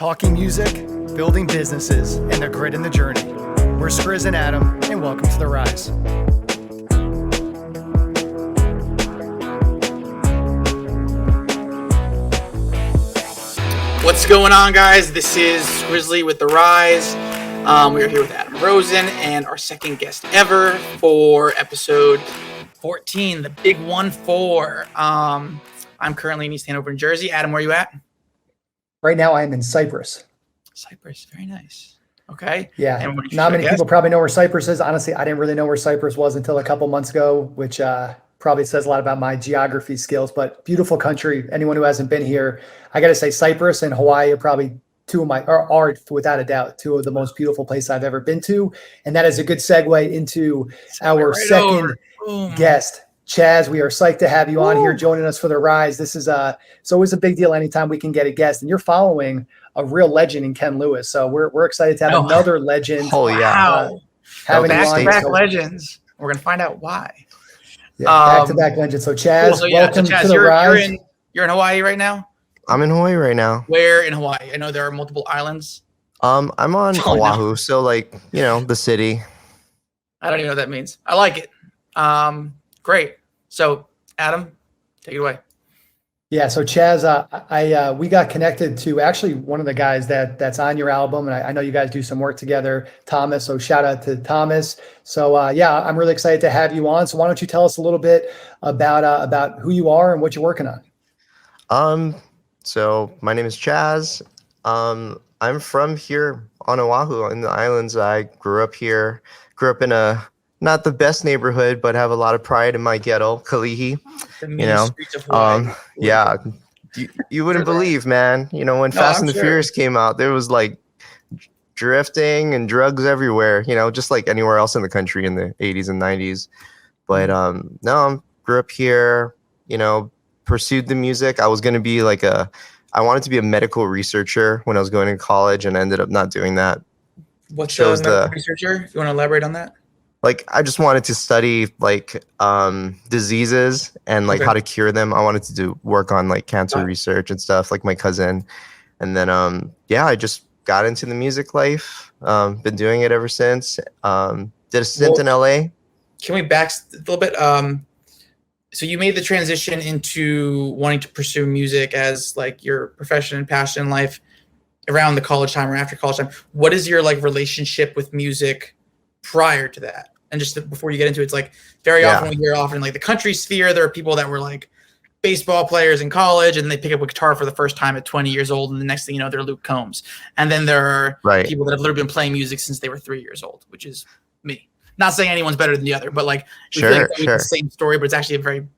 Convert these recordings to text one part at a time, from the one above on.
talking music, building businesses, and the grit in the journey. We're Skrizz and Adam, and welcome to The Rise. What's going on, guys? This is Skrizzly with The Rise. We are here with Adam Rosen and our second guest ever for episode 14, the big 1-4. I'm currently in East Hanover, New Jersey. Adam, where are you at? Right now, I am in Cyprus. Cyprus, very nice. Okay. Yeah, not many people probably know where Cyprus is. Honestly, I didn't really know where Cyprus was until a couple months ago, which probably says a lot about my geography skills, but beautiful country. Anyone who hasn't been here, I got to say Cyprus and Hawaii are probably are without a doubt two of the most beautiful places I've ever been to. And that is a good segue into our second guest, Chaz. We are psyched to have you on here joining us for The Rise. This is it's always a big deal anytime we can get a guest, and you're following a real legend in Ken Lewis. So we're excited to have another legend. Oh yeah. Back-to-back legends. We're going to find out why. Yeah, back-to-back legends. So Chaz, welcome to The Rise. You're in Hawaii right now? I'm in Hawaii right now. Where in Hawaii? I know there are multiple islands. I'm on Oahu, so the city. I don't even know what that means. I like it. Great. So Adam, take it away. Yeah, so Chaz, we got connected to actually one of the guys that's on your album, and I know you guys do some work together, Thomas. So shout out to Thomas. So I'm really excited to have you on. So why don't you tell us a little bit about who you are and what you're working on? So my name is Chaz. I'm from here on Oahu in the islands. I grew up here. Grew up in a not the best neighborhood, but have a lot of pride in my ghetto, Kalihi. Yeah, you wouldn't believe, man. When Fast and the Furious came out, there was like drifting and drugs everywhere. Just like anywhere else in the country in the 80s and 90s. But no, grew up here. Pursued the music. I was gonna be I wanted to be a medical researcher when I was going to college, and I ended up not doing that. What's the medical researcher? If you want to elaborate on that. I just wanted to study diseases and how to cure them. I wanted to do work on cancer research and stuff, like my cousin. And then I just got into the music life. Been doing it ever since. Did a stint in LA. Can we back a little bit? So you made the transition into wanting to pursue music as your profession and passion in life around the college time or after college time. What is your relationship with music prior to that? And just before you get into it, it's very often we hear in the country sphere, there are people that were baseball players in college and they pick up a guitar for the first time at 20 years old. And the next thing you know, they're Luke Combs. And then there are people that have literally been playing music since they were 3 years old, which is me. Not saying anyone's better than the other, but it's the same story, but it's actually a very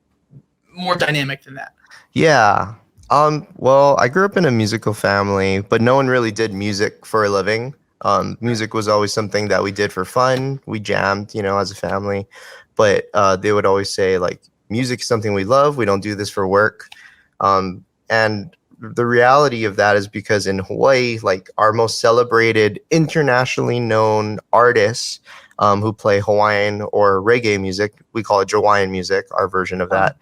more dynamic than that. Yeah. Well, I grew up in a musical family, but no one really did music for a living. Music was always something that we did for fun. We jammed, as a family, but they would always say music is something we love. We don't do this for work. And the reality of that is because in Hawaii, our most celebrated, internationally known artists who play Hawaiian or reggae music, we call it Hawaiian music, our version of that.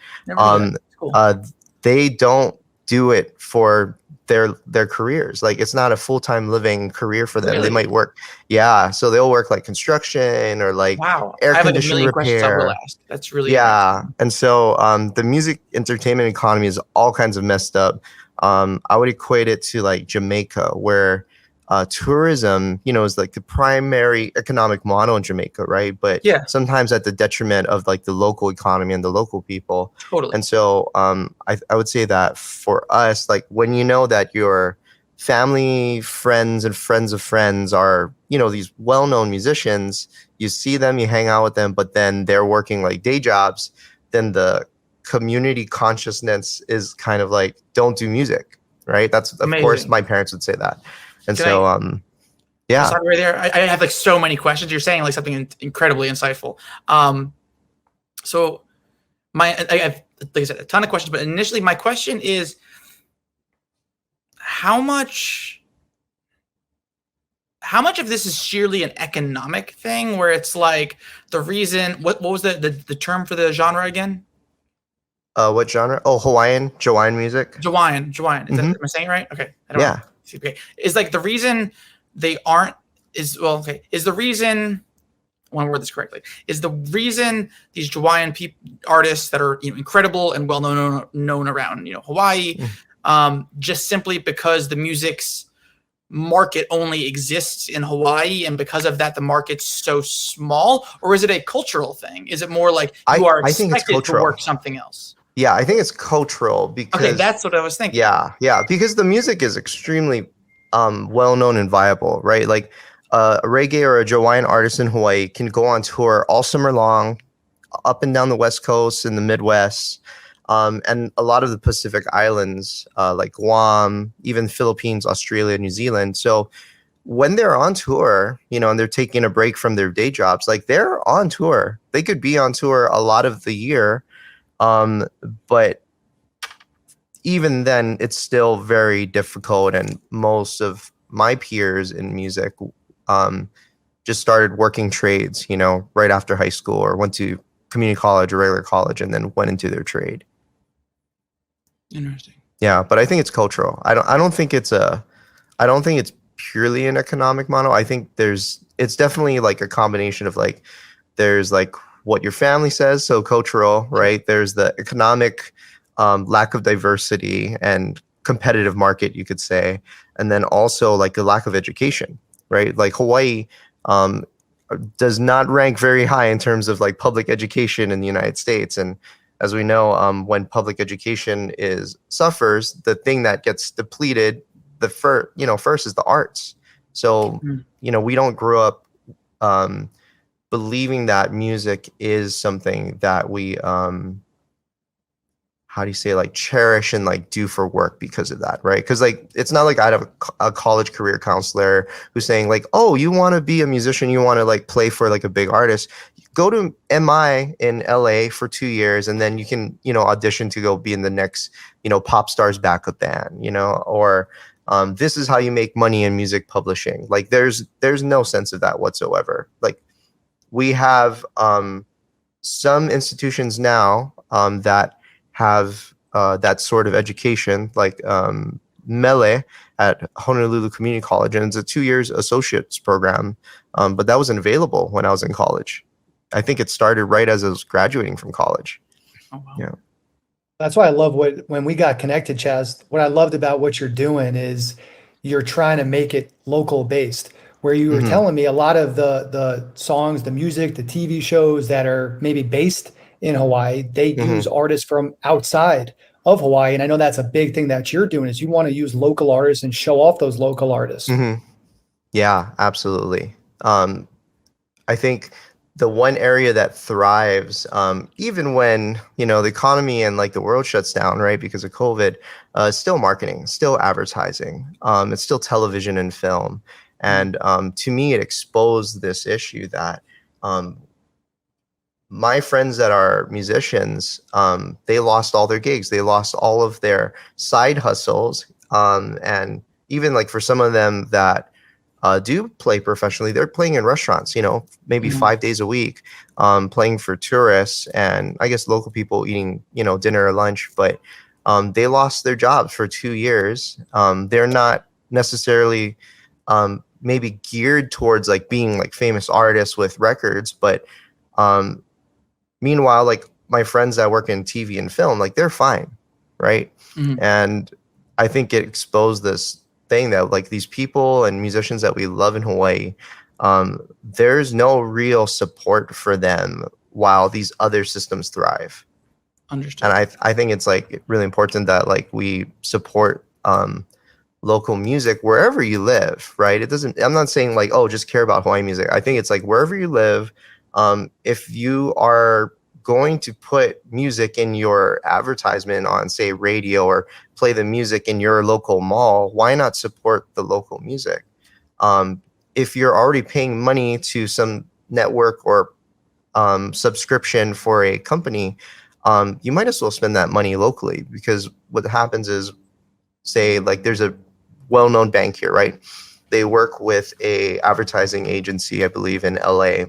Cool. They don't do it for their careers. It's not a full-time living career for them. Really? They might work. Yeah. So they'll work construction or air conditioning repair. That's really interesting. And so the music entertainment economy is all kinds of messed up. I would equate it to Jamaica, where tourism, is the primary economic model in Jamaica, right? But sometimes at the detriment of the local economy and the local people. Totally. And so I would say that for us, when you know that your family, friends, and friends of friends are, these well-known musicians, you see them, you hang out with them, but then they're working day jobs, then the community consciousness is kind of don't do music, right? That's of course my parents would say that. And right there. I have so many questions. You're saying something incredibly insightful. So I have, like I said, a ton of questions, but initially my question is, how much of this is sheerly an economic thing where it's the reason, what was the term for the genre again? What genre? Oh, Hawaiian music. Hawaiian. Is that, am I saying it right? Okay. Okay. Is like the reason they aren't is well, okay. Is the reason I want to word this correctly? Is the reason these Hawaiian artists that are incredible and well known around Hawaii, just simply because the music's market only exists in Hawaii, and because of that the market's so small, or is it a cultural thing? Is it more like you are expected to work something else? Yeah, I think it's cultural because okay, that's what I was thinking. Yeah, because the music is extremely well known and viable, right? Like a reggae or a Hawaiian artist in Hawaii can go on tour all summer long, up and down the West Coast and the Midwest, and a lot of the Pacific Islands, like Guam, even Philippines, Australia, New Zealand. So when they're on tour, and they're taking a break from their day jobs, like they're on tour. They could be on tour a lot of the year, but even then, it's still very difficult. And most of my peers in music just started working trades, right after high school, or went to community college or regular college and then went into their trade. Interesting. Yeah, but I think it's cultural. I don't think it's purely an economic model. I think it's definitely like a combination of like there's like what your family says, so cultural, right? There's the economic lack of diversity and competitive market, you could say, and then also like the lack of education, right? Like Hawaii does not rank very high in terms of like public education in the United States. And as we know, when public education suffers, the thing that gets depleted first is the arts. So, we don't grow up believing that music is something that we like cherish and like do for work because of that, right? Because like it's not like I'd have a college career counselor who's saying like, oh, you want to be a musician, you want to like play for like a big artist, go to MI in LA for 2 years and then you can audition to go be in the next pop stars backup band, or this is how you make money in music publishing. Like there's no sense of that whatsoever. Like we have some institutions now that have that sort of education, like Mele at Honolulu Community College, and it's a 2 years associate's program, but that wasn't available when I was in college. I think it started right as I was graduating from college. Oh, wow. Yeah. That's why I love when we got connected, Chaz, what I loved about what you're doing is you're trying to make it local based, where you were telling me a lot of the songs, the music, the TV shows that are maybe based in Hawaii, they use artists from outside of Hawaii. And I know that's a big thing that you're doing is you want to use local artists and show off those local artists. Yeah, absolutely. I think the one area that thrives, even when, the economy and like the world shuts down, right, because of COVID, is still marketing, still advertising. It's still television and film. And to me, it exposed this issue that my friends that are musicians, they lost all their gigs. They lost all of their side hustles. And even like for some of them that do play professionally, they're playing in restaurants, maybe 5 days a week, playing for tourists and I guess local people eating, dinner or lunch. But they lost their jobs for 2 years. They're not necessarily maybe geared towards like being like famous artists with records, but meanwhile, like my friends that work in TV and film, like they're fine, right? And I think it exposed this thing that like these people and musicians that we love in Hawaii, there's no real support for them while these other systems thrive. Understood. And I think it's like really important that like we support local music wherever you live, right? I'm not saying like, oh, just care about Hawaiian music. I think it's like wherever you live, if you are going to put music in your advertisement on, say, radio or play the music in your local mall, why not support the local music? If you're already paying money to some network or subscription for a company, you might as well spend that money locally, because what happens is, say, like there's a well-known bank here, right? They work with a advertising agency, I believe, in LA.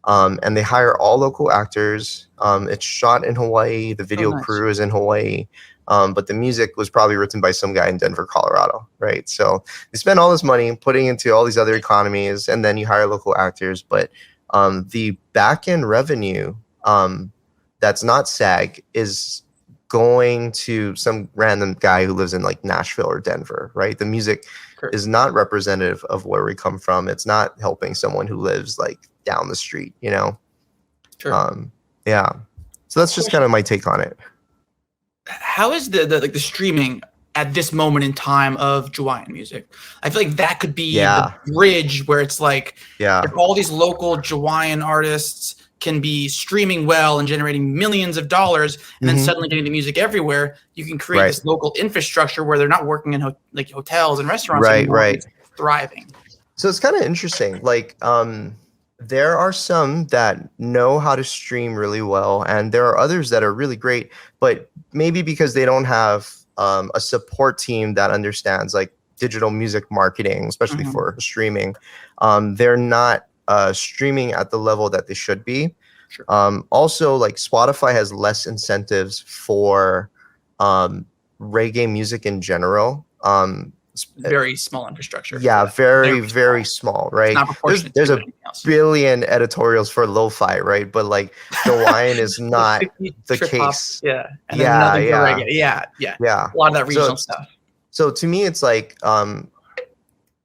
And they hire all local actors. It's shot in Hawaii. The video crew is in Hawaii. but the music was probably written by some guy in Denver, Colorado, right? So they spend all this money putting into all these other economies, and then you hire local actors. But the back end revenue that's not SAG is going to some random guy who lives in like Nashville or Denver, right? The music is not representative of where we come from. It's not helping someone who lives like down the street, you know? Sure. Yeah. So that's just kind of my take on it. How is the streaming at this moment in time of Hawaiian music? I feel like that could be the bridge where it's like, if all these local Hawaiian artists can be streaming well and generating millions of dollars, and then suddenly getting the music everywhere, you can create this local infrastructure where they're not working in like hotels and restaurants anymore. It's thriving. So it's kind of interesting. Like, there are some that know how to stream really well, and there are others that are really great, but maybe because they don't have a support team that understands like digital music marketing, especially for streaming, they're not streaming at the level that they should be. Sure. Also, like Spotify has less incentives for reggae music in general. Very small infrastructure. Yeah, very small, right? There's a billion editorials for lo-fi, right? But like Hawaiian is not the case. Yeah. Yeah. A lot of that regional stuff. So to me, it's like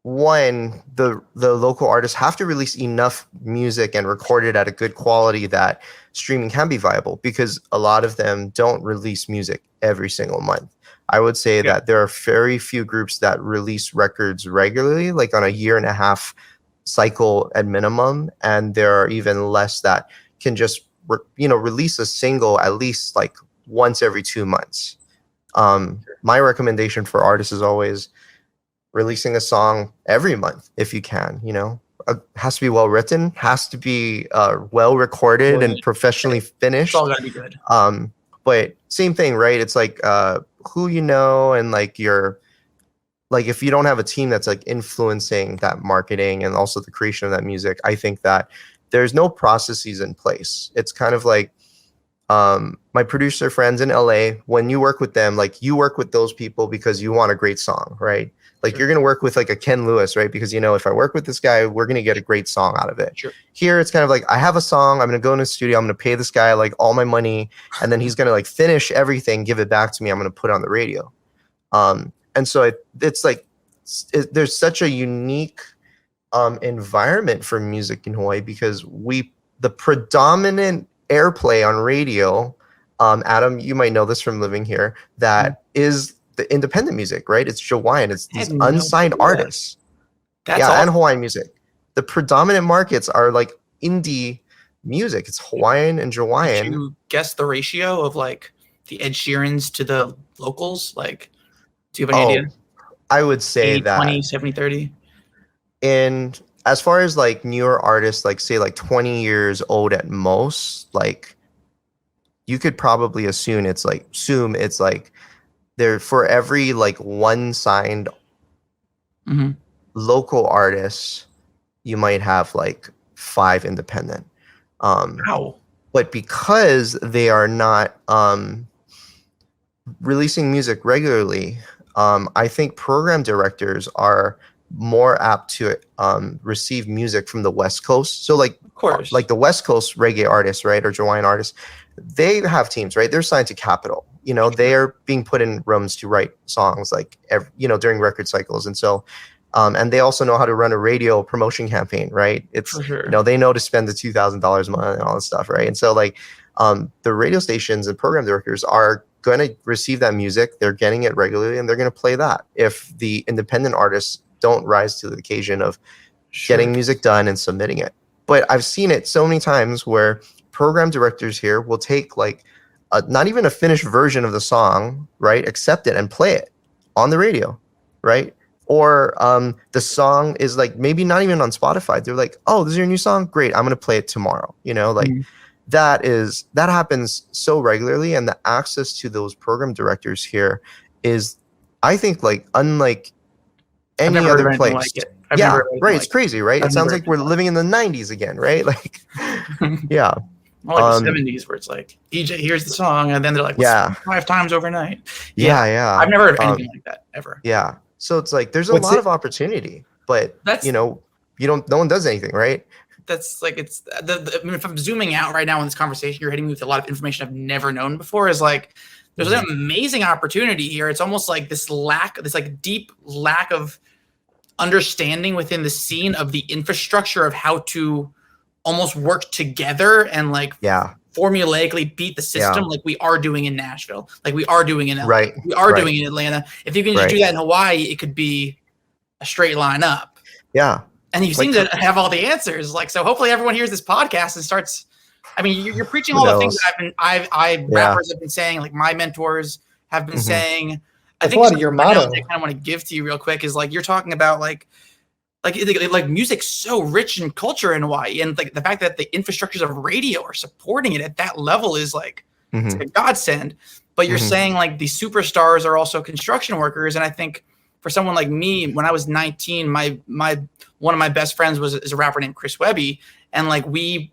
one, the local artists have to release enough music and record it at a good quality that streaming can be viable, because a lot of them don't release music every single month. I would say that there are very few groups that release records regularly, like on a 1.5 year cycle at minimum, and there are even less that can just release a single at least like once every 2 months. My recommendation for artists is always releasing a song every month if you can. Has to be well written, has to be well recorded and professionally finished. It's all gotta be good. But same thing, right? It's like who you know, and like if you don't have a team that's like influencing that marketing and also the creation of that music, I think that there's no processes in place. It's kind of like my producer friends in LA, when you work with them, like you work with those people because you want a great song, right? Like you're going to work with like a Ken Lewis, right? Because, if I work with this guy, we're going to get a great song out of it. Sure. Here, it's kind of like, I have a song, I'm going to go in the studio, I'm going to pay this guy like all my money, and then he's going to like finish everything, give it back to me, I'm going to put it on the radio. And so it's like, there's such a unique environment for music in Hawaii, because the predominant airplay on radio, Adam, you might know this from living here, that is the independent music, right? It's Hawaiian. It's these unsigned artists. That's awesome. And Hawaiian music. The predominant markets are like indie music. It's Hawaiian and Hawaiian. Did you guess the ratio of like the Ed Sheerans to the locals? Like, do you have any idea? I would say 80, that 20, 70, 30. And as far as like newer artists, like say like 20 years old at most, like you could probably assume it's like there, for every like one signed local artist, you might have like 5 independent. Wow. But because they are not releasing music regularly, I think program directors are more apt to receive music from the West Coast. So like, of course, like the West Coast reggae artists, right, or Hawaiian artists, they have teams, right? They're signed to Capitol. They are being put in rooms to write songs like during record cycles, and so and they also know how to run a radio promotion campaign, right? It's for sure. They know to spend the $2,000 a month and all this stuff, right? And so like the radio stations and program directors are going to receive that music, they're getting it regularly, and they're going to play that if the independent artists don't rise to the occasion of getting music done and submitting it. But I've seen it so many times where program directors here will take like not even a finished version of the song, right? Accept it and play it on the radio, right? Or the song is like maybe not even on Spotify. They're like, "Oh, this is your new song? Great, I'm gonna play it tomorrow." That happens so regularly, and the access to those program directors here is, I think, like unlike any other place. Like it. Right. It's crazy, right? It sounds like we're living in the 90s again, right? Like, yeah. More like the 70s where it's like, DJ, here's the song, and then they're like, Yeah. 5 times overnight. Yeah. I've never heard of anything like that ever. Yeah. So it's like there's a lot of opportunity, but no one does anything, right? That's like it's I mean, if I'm zooming out right now in this conversation, you're hitting me with a lot of information I've never known before. Is like there's an amazing opportunity here. It's almost like this like deep lack of understanding within the scene of the infrastructure of how to almost work together and like formulaically beat the system like we are doing in Nashville, like we are doing in LA, we are doing in Atlanta. If you can just do that in Hawaii, it could be a straight line up. Yeah. And you seem to have all the answers. Like, so hopefully everyone hears this podcast and starts, I mean, you're preaching all the things that rappers have been saying, like my mentors have been saying. I think a lot of your motto I kind of want to give to you real quick is like, you're talking about like music's so rich in culture in Hawaii. And like the fact that the infrastructures of radio are supporting it at that level is like, it's a godsend. But you're saying like the superstars are also construction workers. And I think for someone like me, when I was 19, one of my best friends is a rapper named Chris Webby. And like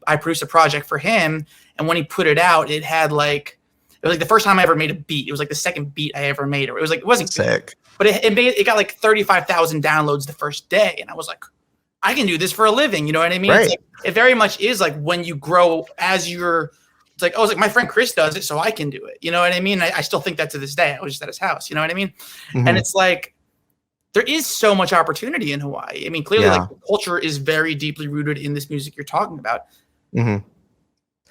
I produced a project for him. And when he put it out, it was like the first time I ever made a beat. It was like the second beat I ever made. It was like, it wasn't sick, but it got like 35,000 downloads the first day. And I was like, I can do this for a living. You know what I mean? Right. It's like, it very much is like when you grow it's like, oh, it's like my friend Chris does it, so I can do it. You know what I mean? I still think that to this day. I was just at his house. You know what I mean? And it's like, there is so much opportunity in Hawaii. I mean, clearly, like the culture is very deeply rooted in this music you're talking about. And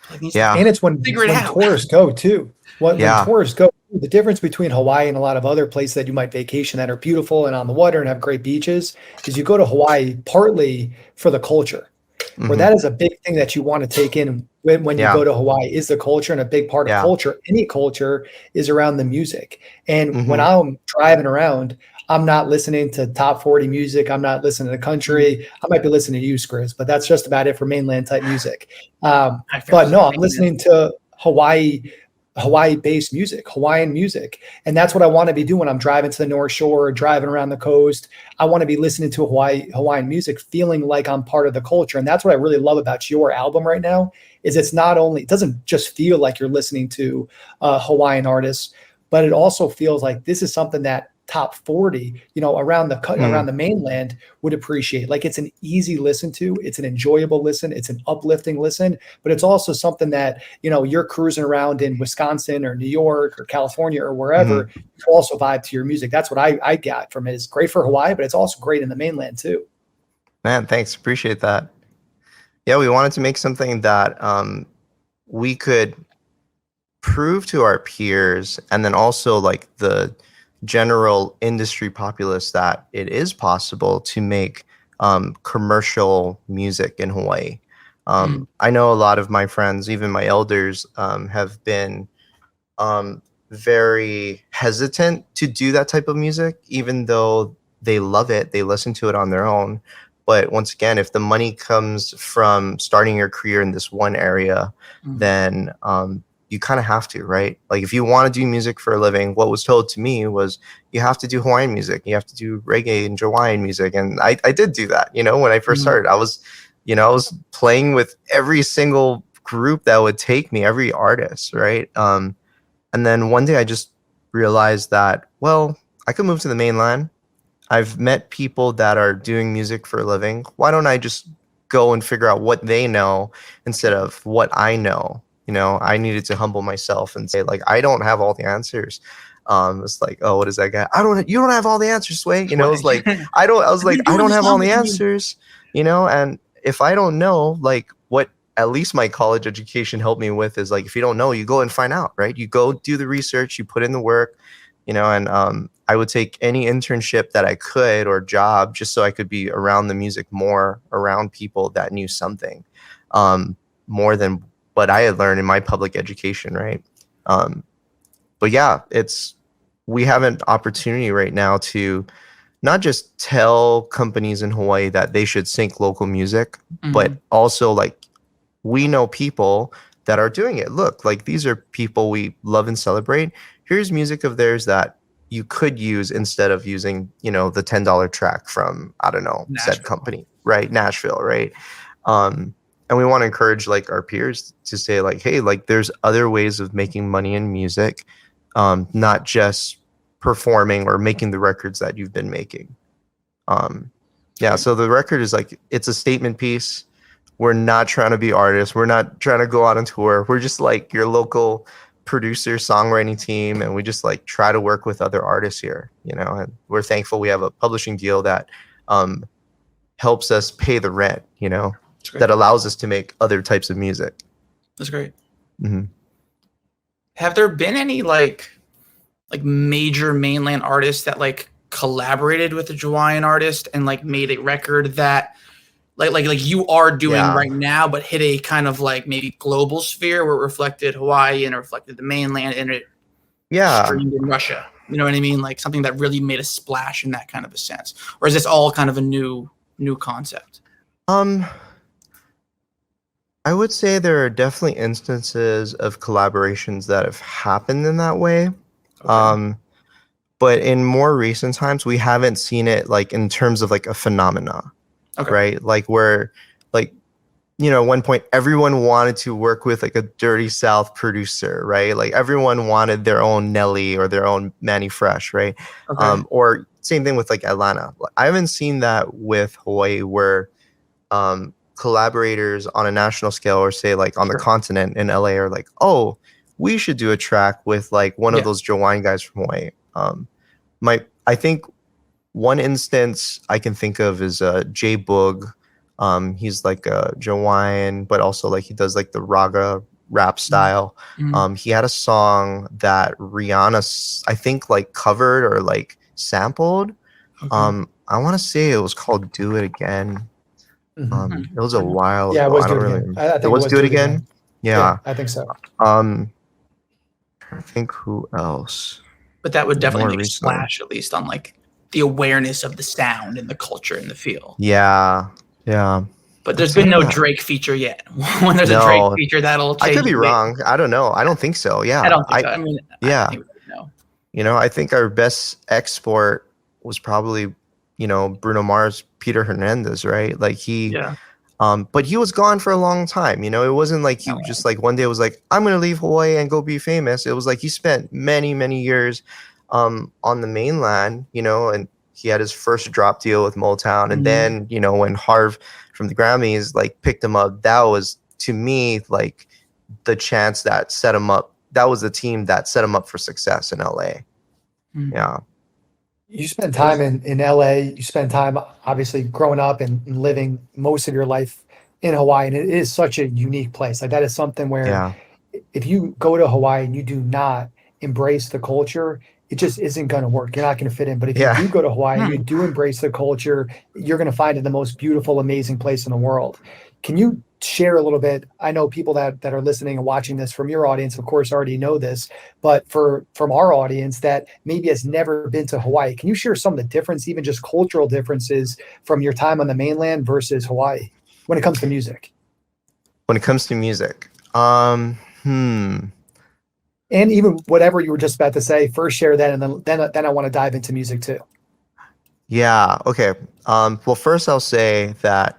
it's when tourists go too. When tourists go, the difference between Hawaii and a lot of other places that you might vacation that are beautiful and on the water and have great beaches is you go to Hawaii partly for the culture, where that is a big thing that you want to take in when you go to Hawaii is the culture, and a big part of culture, any culture, is around the music. And when I'm driving around, I'm not listening to top 40 music. I'm not listening to country. I might be listening to you, Skrizz, but that's just about it for mainland type music. But no, I'm listening to Hawaii-based music, Hawaiian music. And that's what I want to be doing when I'm driving to the North Shore or driving around the coast. I want to be listening to Hawaiian music, feeling like I'm part of the culture. And that's what I really love about your album right now, is it doesn't just feel like you're listening to Hawaiian artists, but it also feels like this is something that top 40, around the mainland would appreciate. Like, it's an easy listen to, it's an enjoyable listen, it's an uplifting listen, but it's also something that, you're cruising around in Wisconsin or New York or California or wherever, you also vibe to your music. That's what I got from it. It's great for Hawaii, but it's also great in the mainland too. Man, thanks. Appreciate that. Yeah, we wanted to make something that we could prove to our peers, and then also like the general industry populace, that it is possible to make commercial music in Hawaii. I know a lot of my friends, even my elders, have been very hesitant to do that type of music, even though they love it, they listen to it on their own. But once again, if the money comes from starting your career in this one area, then you kind of have to, right? Like, if you want to do music for a living, what was told to me was you have to do Hawaiian music, you have to do reggae and Hawaiian music. And I did do that. When I first started, I was playing with every single group that would take me, every artist, right? And then one day I just realized that, well, I could move to the mainland. I've met people that are doing music for a living. Why don't I just go and figure out what they know instead of what I know? I needed to humble myself and say, like, I don't have all the answers. It's like, oh, what is that guy? You don't have all the answers, Sway. It's like, I don't have all the answers, and if I don't know, like, what at least my college education helped me with is, like, if you don't know, you go and find out, right? You go do the research, you put in the work, and I would take any internship that I could or job just so I could be around the music more, around people that knew something more than what I had learned in my public education, right? But yeah, we have an opportunity right now to not just tell companies in Hawaii that they should sync local music, but also, like, we know people that are doing it. Look, like, these are people we love and celebrate. Here's music of theirs that you could use instead of using, the $10 track from, I don't know, said company, right? Nashville, right? and we want to encourage like our peers to say like, hey, like there's other ways of making money in music, not just performing or making the records that you've been making. Yeah, so the record is like, it's a statement piece. We're not trying to be artists. We're not trying to go out on tour. We're just like your local producer, songwriting team, and we just like try to work with other artists here, you know, and we're thankful we have a publishing deal that helps us pay the rent, you know, that allows us to make other types of music. That's great. Mm-hmm. Have there been any like major mainland artists that like collaborated with a Hawaiian artist and like made a record that like you are doing right now, but hit a kind of like maybe global sphere where it reflected Hawaii and it reflected the mainland and it streamed in Russia? You know what I mean? Like something that really made a splash in that kind of a sense, or is this all kind of a new concept? I would say there are definitely instances of collaborations that have happened in that way. Okay. But in more recent times, we haven't seen it like in terms of like a phenomena, right? Like where, like, you know, at one point everyone wanted to work with like a Dirty South producer, right? Like everyone wanted their own Nelly or their own Manny Fresh, right? Or same thing with like Atlanta. I haven't seen that with Hawaii where collaborators on a national scale or say like on the continent in LA are like, oh, we should do a track with like one of those Hawaiian guys from Hawaii. I think one instance I can think of is J Boog. He's like a Hawaiian, but also like he does like the raga rap style. He had a song that Rihanna, I think, like covered or like sampled. I want to say it was called "Do It Again." It was a while ago. It was Do It Again. I think it was Do It Again. Yeah, I think so. I think who else? But that would definitely make a splash, at least on like the awareness of the sound and the culture and the feel. Yeah. But there's been no Drake feature yet. When there's a Drake feature, that'll change. I could be wrong. I don't know. I don't think so. Yeah. I don't think so. I mean, I think no. You know, I think our best export was probably, you know, Bruno Mars, Peter Hernandez, right? Like he, but he was gone for a long time. You know, it wasn't like he just like one day was like, I'm going to leave Hawaii and go be famous. It was like he spent many, many years on the mainland, you know, and he had his first drop deal with Motown. And then, you know, when Harv from the Grammys like picked him up, that was to me like the chance that set him up. That was the team that set him up for success in LA. Yeah. You spend time in LA, you spend time obviously growing up and living most of your life in Hawaii. And it is such a unique place. Like that is something where if you go to Hawaii and you do not embrace the culture, it just isn't going to work. You're not going to fit in. But if you do go to Hawaii and you do embrace the culture, you're going to find it the most beautiful, amazing place in the world. Can you share a little bit? I know people that are listening and watching this from your audience, of course, already know this, but from our audience that maybe has never been to Hawaii, can you share some of the difference, even just cultural differences from your time on the mainland versus Hawaii when it comes to music? When it comes to music, and even whatever you were just about to say, first share that, and then I want to dive into music too. Yeah. Okay. Well, first I'll say that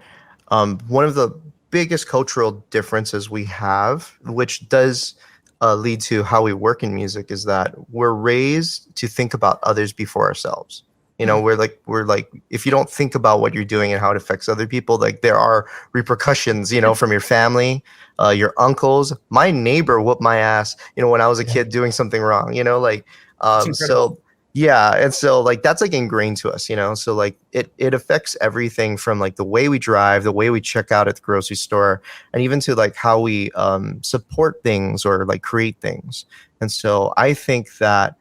one of the biggest cultural differences we have, which does lead to how we work in music, is that we're raised to think about others before ourselves. You know, we're like, if you don't think about what you're doing and how it affects other people, like there are repercussions, you know, from your family, your uncles. My neighbor whooped my ass, you know, when I was a kid doing something wrong, you know, like, so yeah. And so like, that's like ingrained to us, you know? So like it affects everything from like the way we drive, the way we check out at the grocery store, and even to like how we support things or like create things. And so I think that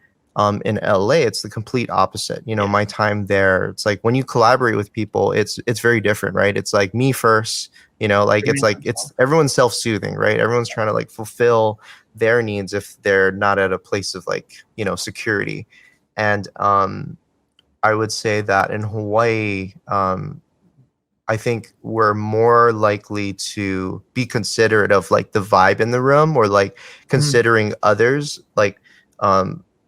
in LA, it's the complete opposite. You know, my time there, it's like when you collaborate with people, it's very different, right? It's like me first, you know, like it's everyone's self-soothing, right? Everyone's trying to like fulfill their needs if they're not at a place of like, you know, security. And I would say that in Hawaii, I think we're more likely to be considerate of like the vibe in the room, or like considering others. Like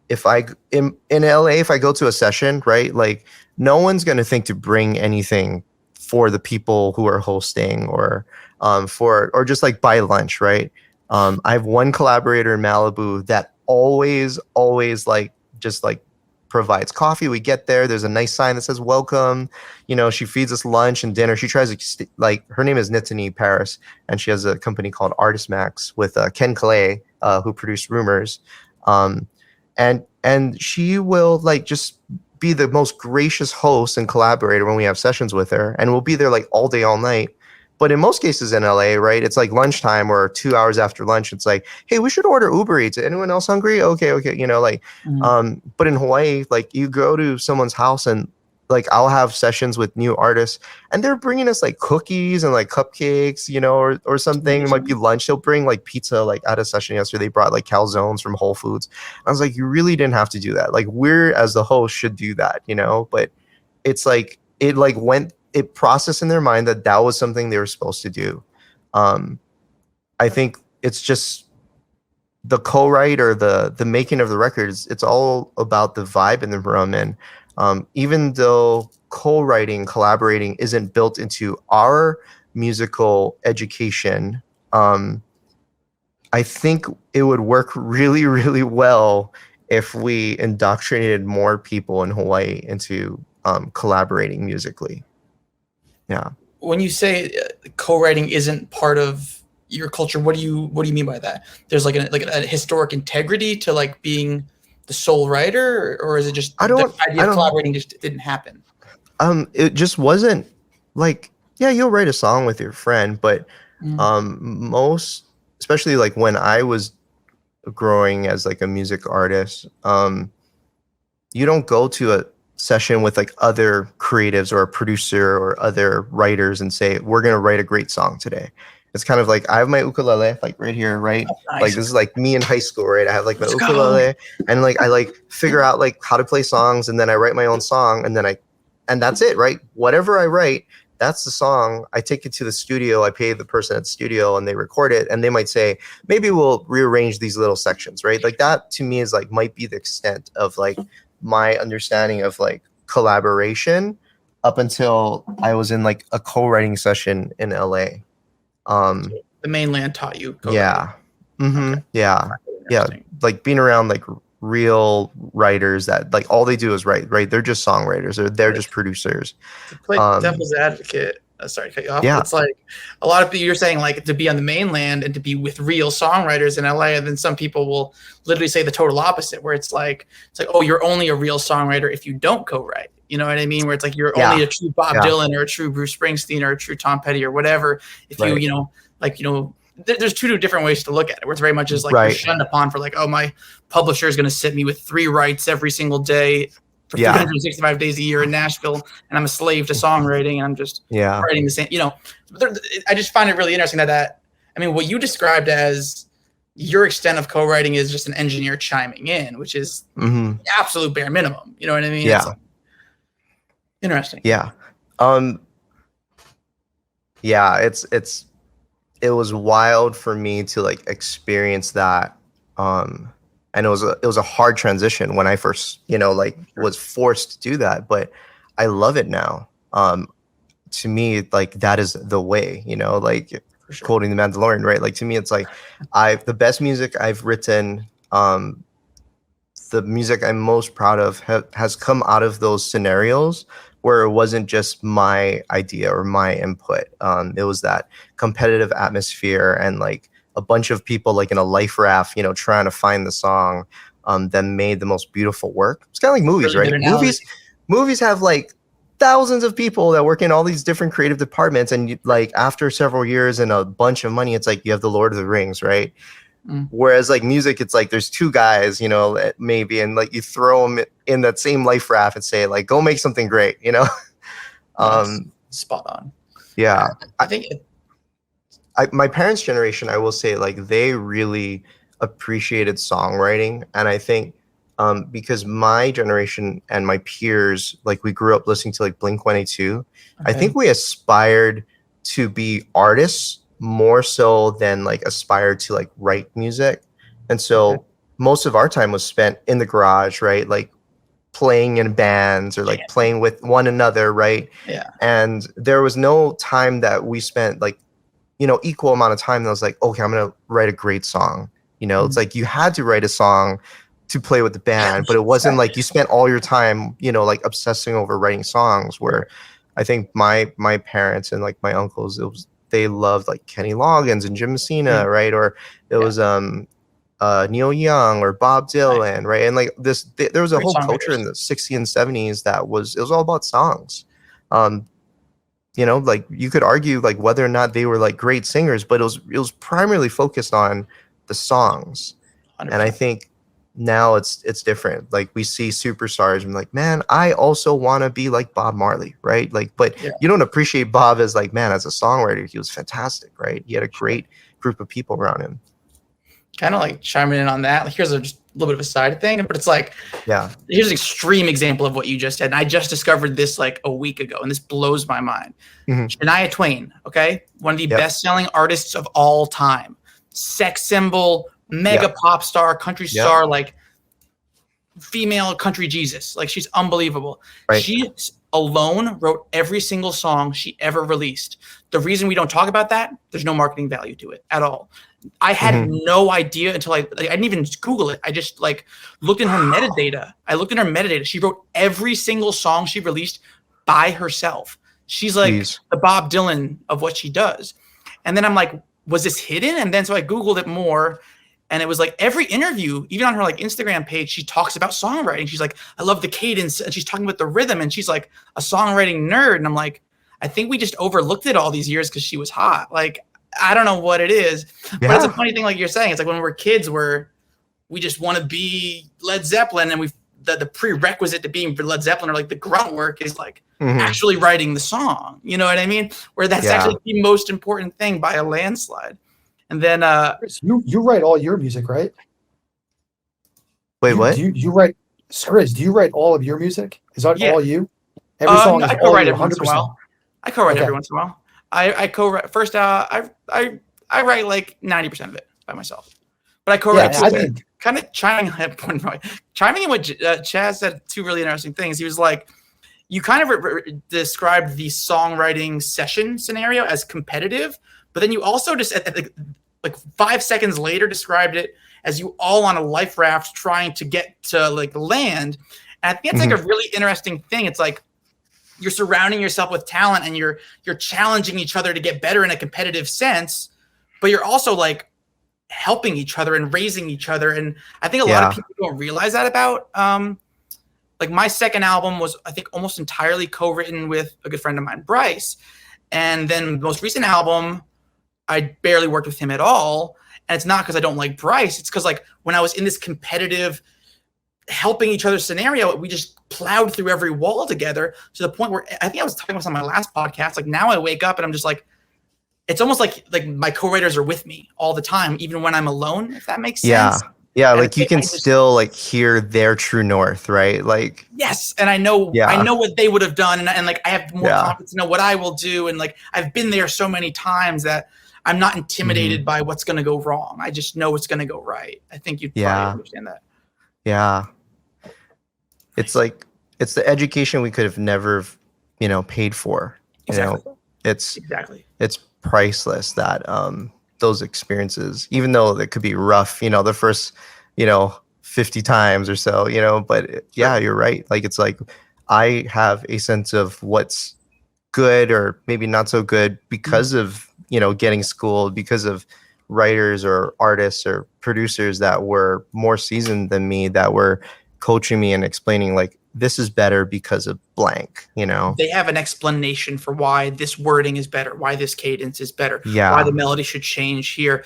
if I in LA, if I go to a session, right, like no one's going to think to bring anything for the people who are hosting, or or just like buy lunch, right? I have one collaborator in Malibu that always like just like provides coffee. We get there's a nice sign that says welcome. You know, she feeds us lunch and dinner. She tries to like, her name is Nittany Paris, and she has a company called Artist Max with Ken Clay, who produced Rumors. And she will like just be the most gracious host and collaborator when we have sessions with her, and we'll be there like all day, all night. But in most cases in LA, right, it's like lunchtime or 2 hours after lunch. It's like, hey, we should order Uber Eats. Anyone else hungry? Okay. You know, like, but in Hawaii, like you go to someone's house and like I'll have sessions with new artists and they're bringing us like cookies and like cupcakes, you know, or something. It might be lunch. They'll bring like pizza. Like at a session yesterday, they brought like calzones from Whole Foods. I was like, you really didn't have to do that. Like we're, as the host, should do that, you know, but it's like, it processed in their mind that that was something they were supposed to do. I think it's just the co-write or the making of the records. It's all about the vibe in the room. And even though co-writing, collaborating isn't built into our musical education, I think it would work really, really well if we indoctrinated more people in Hawaii into collaborating musically. Yeah. When you say co-writing isn't part of your culture, what do you mean by that? There's like a historic integrity to like being the sole writer, or is it just the idea of collaborating just didn't happen? It just wasn't like, yeah, you'll write a song with your friend, but most, especially like when I was growing as like a music artist, you don't go to a session with like other creatives or a producer or other writers and say, we're going to write a great song today. It's kind of like, I have my ukulele like right here, right? Oh, nice. Like this is like me in high school, right? I have like my ukulele and like I like figure out like how to play songs, and then I write my own song, and then and that's it, right? Whatever I write, that's the song. I take it to the studio, I pay the person at the studio and they record it, and they might say, maybe we'll rearrange these little sections, right? Like that to me is like might be the extent of like my understanding of like collaboration up until I was in like a co-writing session in LA. The mainland taught you co-writing. Yeah. Mm-hmm. Okay. Yeah. Like being around like real writers that like all they do is write, right? They're just songwriters, or they're just producers. To play devil's advocate, sorry to cut you off. Yeah. It's like a lot of people, you're saying like to be on the mainland and to be with real songwriters in LA, and then some people will literally say the total opposite, where it's like, oh, you're only a real songwriter if you don't co-write. You know what I mean? Where it's like you're only a true Bob Dylan or a true Bruce Springsteen or a true Tom Petty or whatever. If there's two different ways to look at it, where it's very much just like you're shunned upon for like, oh, my publisher is going to sit me with 3 writes every single day for 365 days a year in Nashville, and I'm a slave to songwriting, and I'm just writing the same, you know. I just find it really interesting that I mean, what you described as your extent of co-writing is just an engineer chiming in, which is the absolute bare minimum. You know what I mean? Yeah. It's like, interesting. Yeah. Yeah, it was wild for me to like experience that. And it was a hard transition when I first, like was forced to do that, but I love it now. To me, like that is the way, like quoting The Mandalorian, right? Like to me, it's like the best music I've written, the music I'm most proud of has come out of those scenarios where it wasn't just my idea or my input. It was that competitive atmosphere and like a bunch of people like in a life raft, trying to find the song that made the most beautiful work. It's kind of like movies, right? Movies have like thousands of people that work in all these different creative departments. And like after several years and a bunch of money, it's like you have the Lord of the Rings, right? Whereas like music, it's like there's 2 guys, maybe, and like you throw them in that same life raft and say like, go make something great, Spot on. Yeah. I think my parents' generation, I will say, like they really appreciated songwriting. And I think because my generation and my peers, like we grew up listening to like Blink-182, okay. I think we aspired to be artists more so than like aspire to like write music. And so most of our time was spent in the garage, right? Like playing in bands or like playing with one another, right? Yeah. And there was no time that we spent like, you know, equal amount of time that was like, okay, I'm gonna write a great song. You know, it's like you had to write a song to play with the band, but it wasn't like you spent all your time, you know, like obsessing over writing songs. Where I think my parents and like my uncles, they loved like Kenny Loggins and Jim Messina, right? Or it was Neil Young or Bob Dylan, right? And like there was a whole culture in the 60s and 70s it was all about songs. You know, like you could argue like whether or not they were like great singers, but it was primarily focused on the songs. 100%. And I think now it's different. Like we see superstars and like, man, I also want to be like Bob Marley, right? Like, but you don't appreciate Bob as like, man, as a songwriter, he was fantastic, right? He had a great group of people around him. Kind of like chiming in on that. Like, here's just a little bit of a side thing, but it's like, here's an extreme example of what you just said. And I just discovered this like a week ago, and this blows my mind. Shania Twain, okay? One of the best-selling artists of all time. Sex symbol, mega pop star, country star, like female country Jesus. Like, she's unbelievable. Right. She alone wrote every single song she ever released. The reason we don't talk about that, there's no marketing value to it at all. I had no idea until I didn't even Google it. I just like looked in her metadata. She wrote every single song she released by herself. She's like the Bob Dylan of what she does. And then I'm like, was this hidden? And then so I Googled it more, and it was like every interview, even on her like Instagram page, she talks about songwriting. She's like, I love the cadence, and she's talking about the rhythm, and she's like a songwriting nerd. And I'm like, I think we just overlooked it all these years because she was hot. Like, I don't know what it is, but it's a funny thing. Like you're saying, it's like when we're kids, we just want to be Led Zeppelin, and the prerequisite to being Led Zeppelin, or like the grunt work, is like actually writing the song. You know what I mean? Where that's actually the most important thing by a landslide. And then you write all your music, right? Wait, what? You write, Skrizz? Do you write all of your music? Is that all you? Every song is I all co-write you, every once in a while. I co-write every once in a while. I co-write first. I write like 90% of it by myself, but I co-write. Kind of chiming in what Chaz said. Two really interesting things. He was like, you kind of described the songwriting session scenario as competitive, but then you also just like 5 seconds later described it as you all on a life raft trying to get to like land. And I think it's like a really interesting thing. It's like, you're surrounding yourself with talent, and you're challenging each other to get better in a competitive sense, but you're also like helping each other and raising each other. And I think a lot of people don't realize that about like my second album was, I think, almost entirely co-written with a good friend of mine, Bryce. And then the most recent album, I barely worked with him at all. And it's not because I don't like Bryce. It's because like when I was in this competitive helping each other scenario, we just plowed through every wall together to the point where I think I was talking about this on my last podcast. Like now I wake up and I'm just like, it's almost like my co-writers are with me all the time, even when I'm alone, if that makes sense. Yeah. Like you can still like hear their true north, right? Like, yes. And I know what they would have done. And like, I have more confidence to know what I will do. And like, I've been there so many times that I'm not intimidated by what's going to go wrong. I just know it's going to go right. I think you'd probably understand that. Yeah. It's like, it's the education we could have never, paid for. It's priceless, that those experiences, even though they could be rough, the first, 50 times or so, but you're right. Like, it's like, I have a sense of what's good or maybe not so good because of, getting schooled, because of writers or artists or producers that were more seasoned than me, that were coaching me and explaining like, this is better because of blank, They have an explanation for why this wording is better, why this cadence is better, why the melody should change here.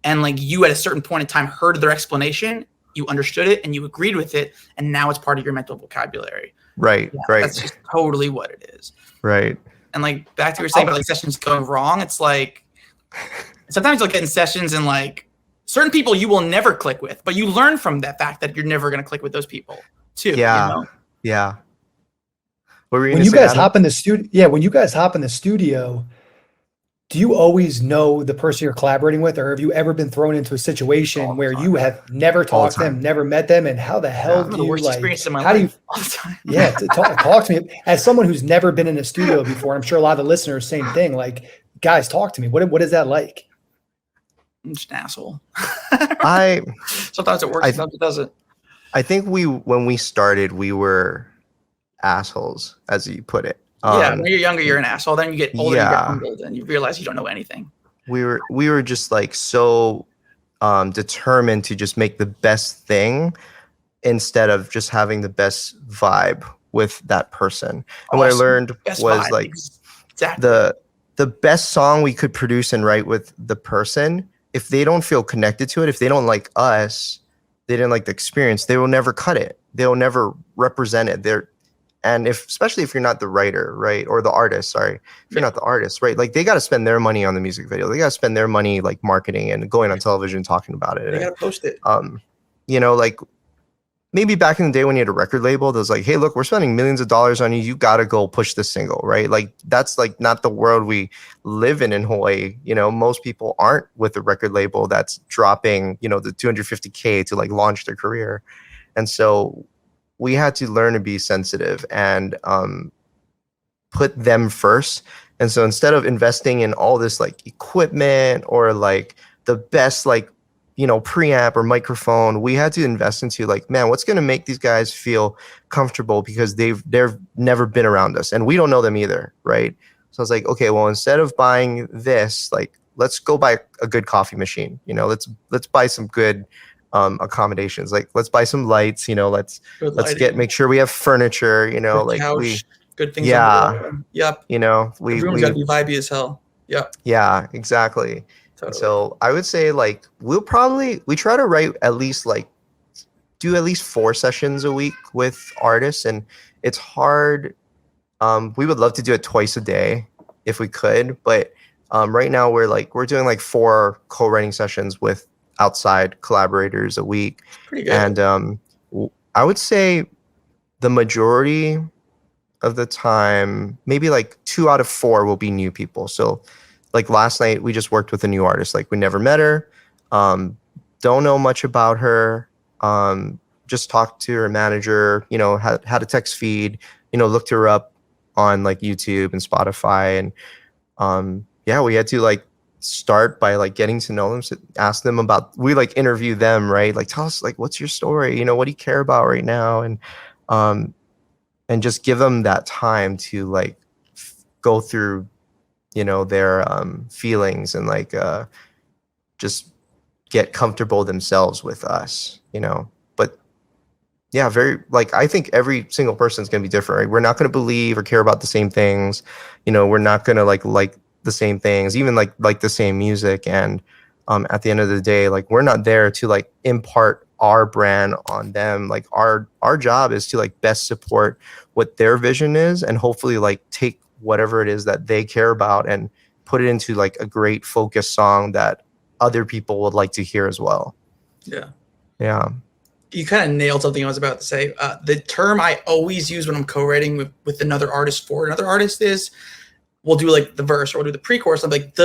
And like, you at a certain point in time heard their explanation, you understood it and you agreed with it, and now it's part of your mental vocabulary. Right. That's just totally what it is. Right. And like, back to what you were saying about like sessions going wrong, it's like, sometimes you'll get in sessions and like certain people you will never click with, but you learn from that fact that you're never going to click with those people too. Yeah. Yeah. When you guys hop in the studio, when you guys hop in the studio, do you always know the person you're collaborating with, or have you ever been thrown into a All situation the where time. you have never talked to them, time. never met them, and how the hell One do of the you worst like? experiences of my How do you? life. All the time. Yeah, talk to me as someone who's never been in a studio before. I'm sure a lot of the listeners, same thing. Like, guys, talk to me. What is that like? I'm just an asshole. I Sometimes it works, sometimes it doesn't. I think when we started, we were assholes, as you put it. Yeah, when you're younger, you're an asshole. Then you get older, you get Yeah. humbled, and you realize you don't know anything. We were just like so determined to just make the best thing instead of just having the best vibe with that person. And what I Awesome. learned Best was vibe. like Exactly. the best song we could produce and write with the person, if they don't feel connected to it, if they don't like us, they didn't like the experience, they will never cut it. They'll never represent it. And especially if you're not the writer, right? Or the artist, sorry. If you're not the artist, right? Like they got to spend their money on the music video. They got to spend their money like marketing and going on television talking about it. They gotta post it. You know, like maybe back in the day when you had a record label that was like, hey, look, we're spending millions of dollars on you. You got to go push this single, right? Like that's like not the world we live in Hawaii. You know, most people aren't with a record label that's dropping, you know, the $250K to like launch their career. And so we had to learn to be sensitive and put them first. And so instead of investing in all this like equipment or like the best like, you know, preamp or microphone, we had to invest into like, man, what's going to make these guys feel comfortable because they've never been around us and we don't know them either, right? So I was like, okay, well, instead of buying this, like, let's go buy a good coffee machine. You know, let's buy some good accommodations. Like, let's buy some lights. You know, let's make sure we have furniture. You know, Good like couch, good things. Yeah. Yep. You know, The room's gotta be vibey as hell. Yep. Yeah, exactly. Totally. So I would say like we try to write at least like do at least 4 sessions a week with artists, and it's hard. We would love to do it twice a day if we could, but right now we're doing like 4 co-writing sessions with outside collaborators a week. Pretty good. And I would say the majority of the time, maybe like 2 out of 4 will be new people. So like last night we just worked with a new artist. Like we never met her, don't know much about her, just talked to her manager, you know, had a text feed, you know, looked her up on like YouTube and Spotify. And yeah, we had to like start by like getting to know them, so ask them about, we like interview them, right? Like tell us like what's your story, you know, what do you care about right now? And just give them that time to like go through, you know, their feelings and like just get comfortable themselves with us, you know. But yeah, very like I think every single person is going to be different, right? We're not going to believe or care about the same things, you know. We're not going to like the same things, even like the same music. And at the end of the day, like we're not there to like impart our brand on them. Like our job is to like best support what their vision is, and hopefully like take whatever it is that they care about and put it into like a great focused song that other people would like to hear as well. Yeah. You kind of nailed something I was about to say. The term I always use when I'm co-writing with another artist for another artist is, we'll do like the verse or we'll do the pre-chorus. I'm like,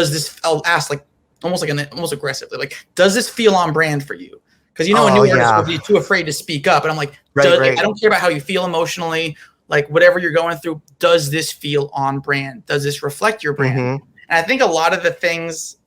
I'll ask like almost aggressively, like, does this feel on brand for you? Because you know, a new artist will be too afraid to speak up. And I'm like, I don't care about how you feel emotionally, like whatever you're going through, does this feel on brand? Does this reflect your brand? Mm-hmm. And I think a lot of the things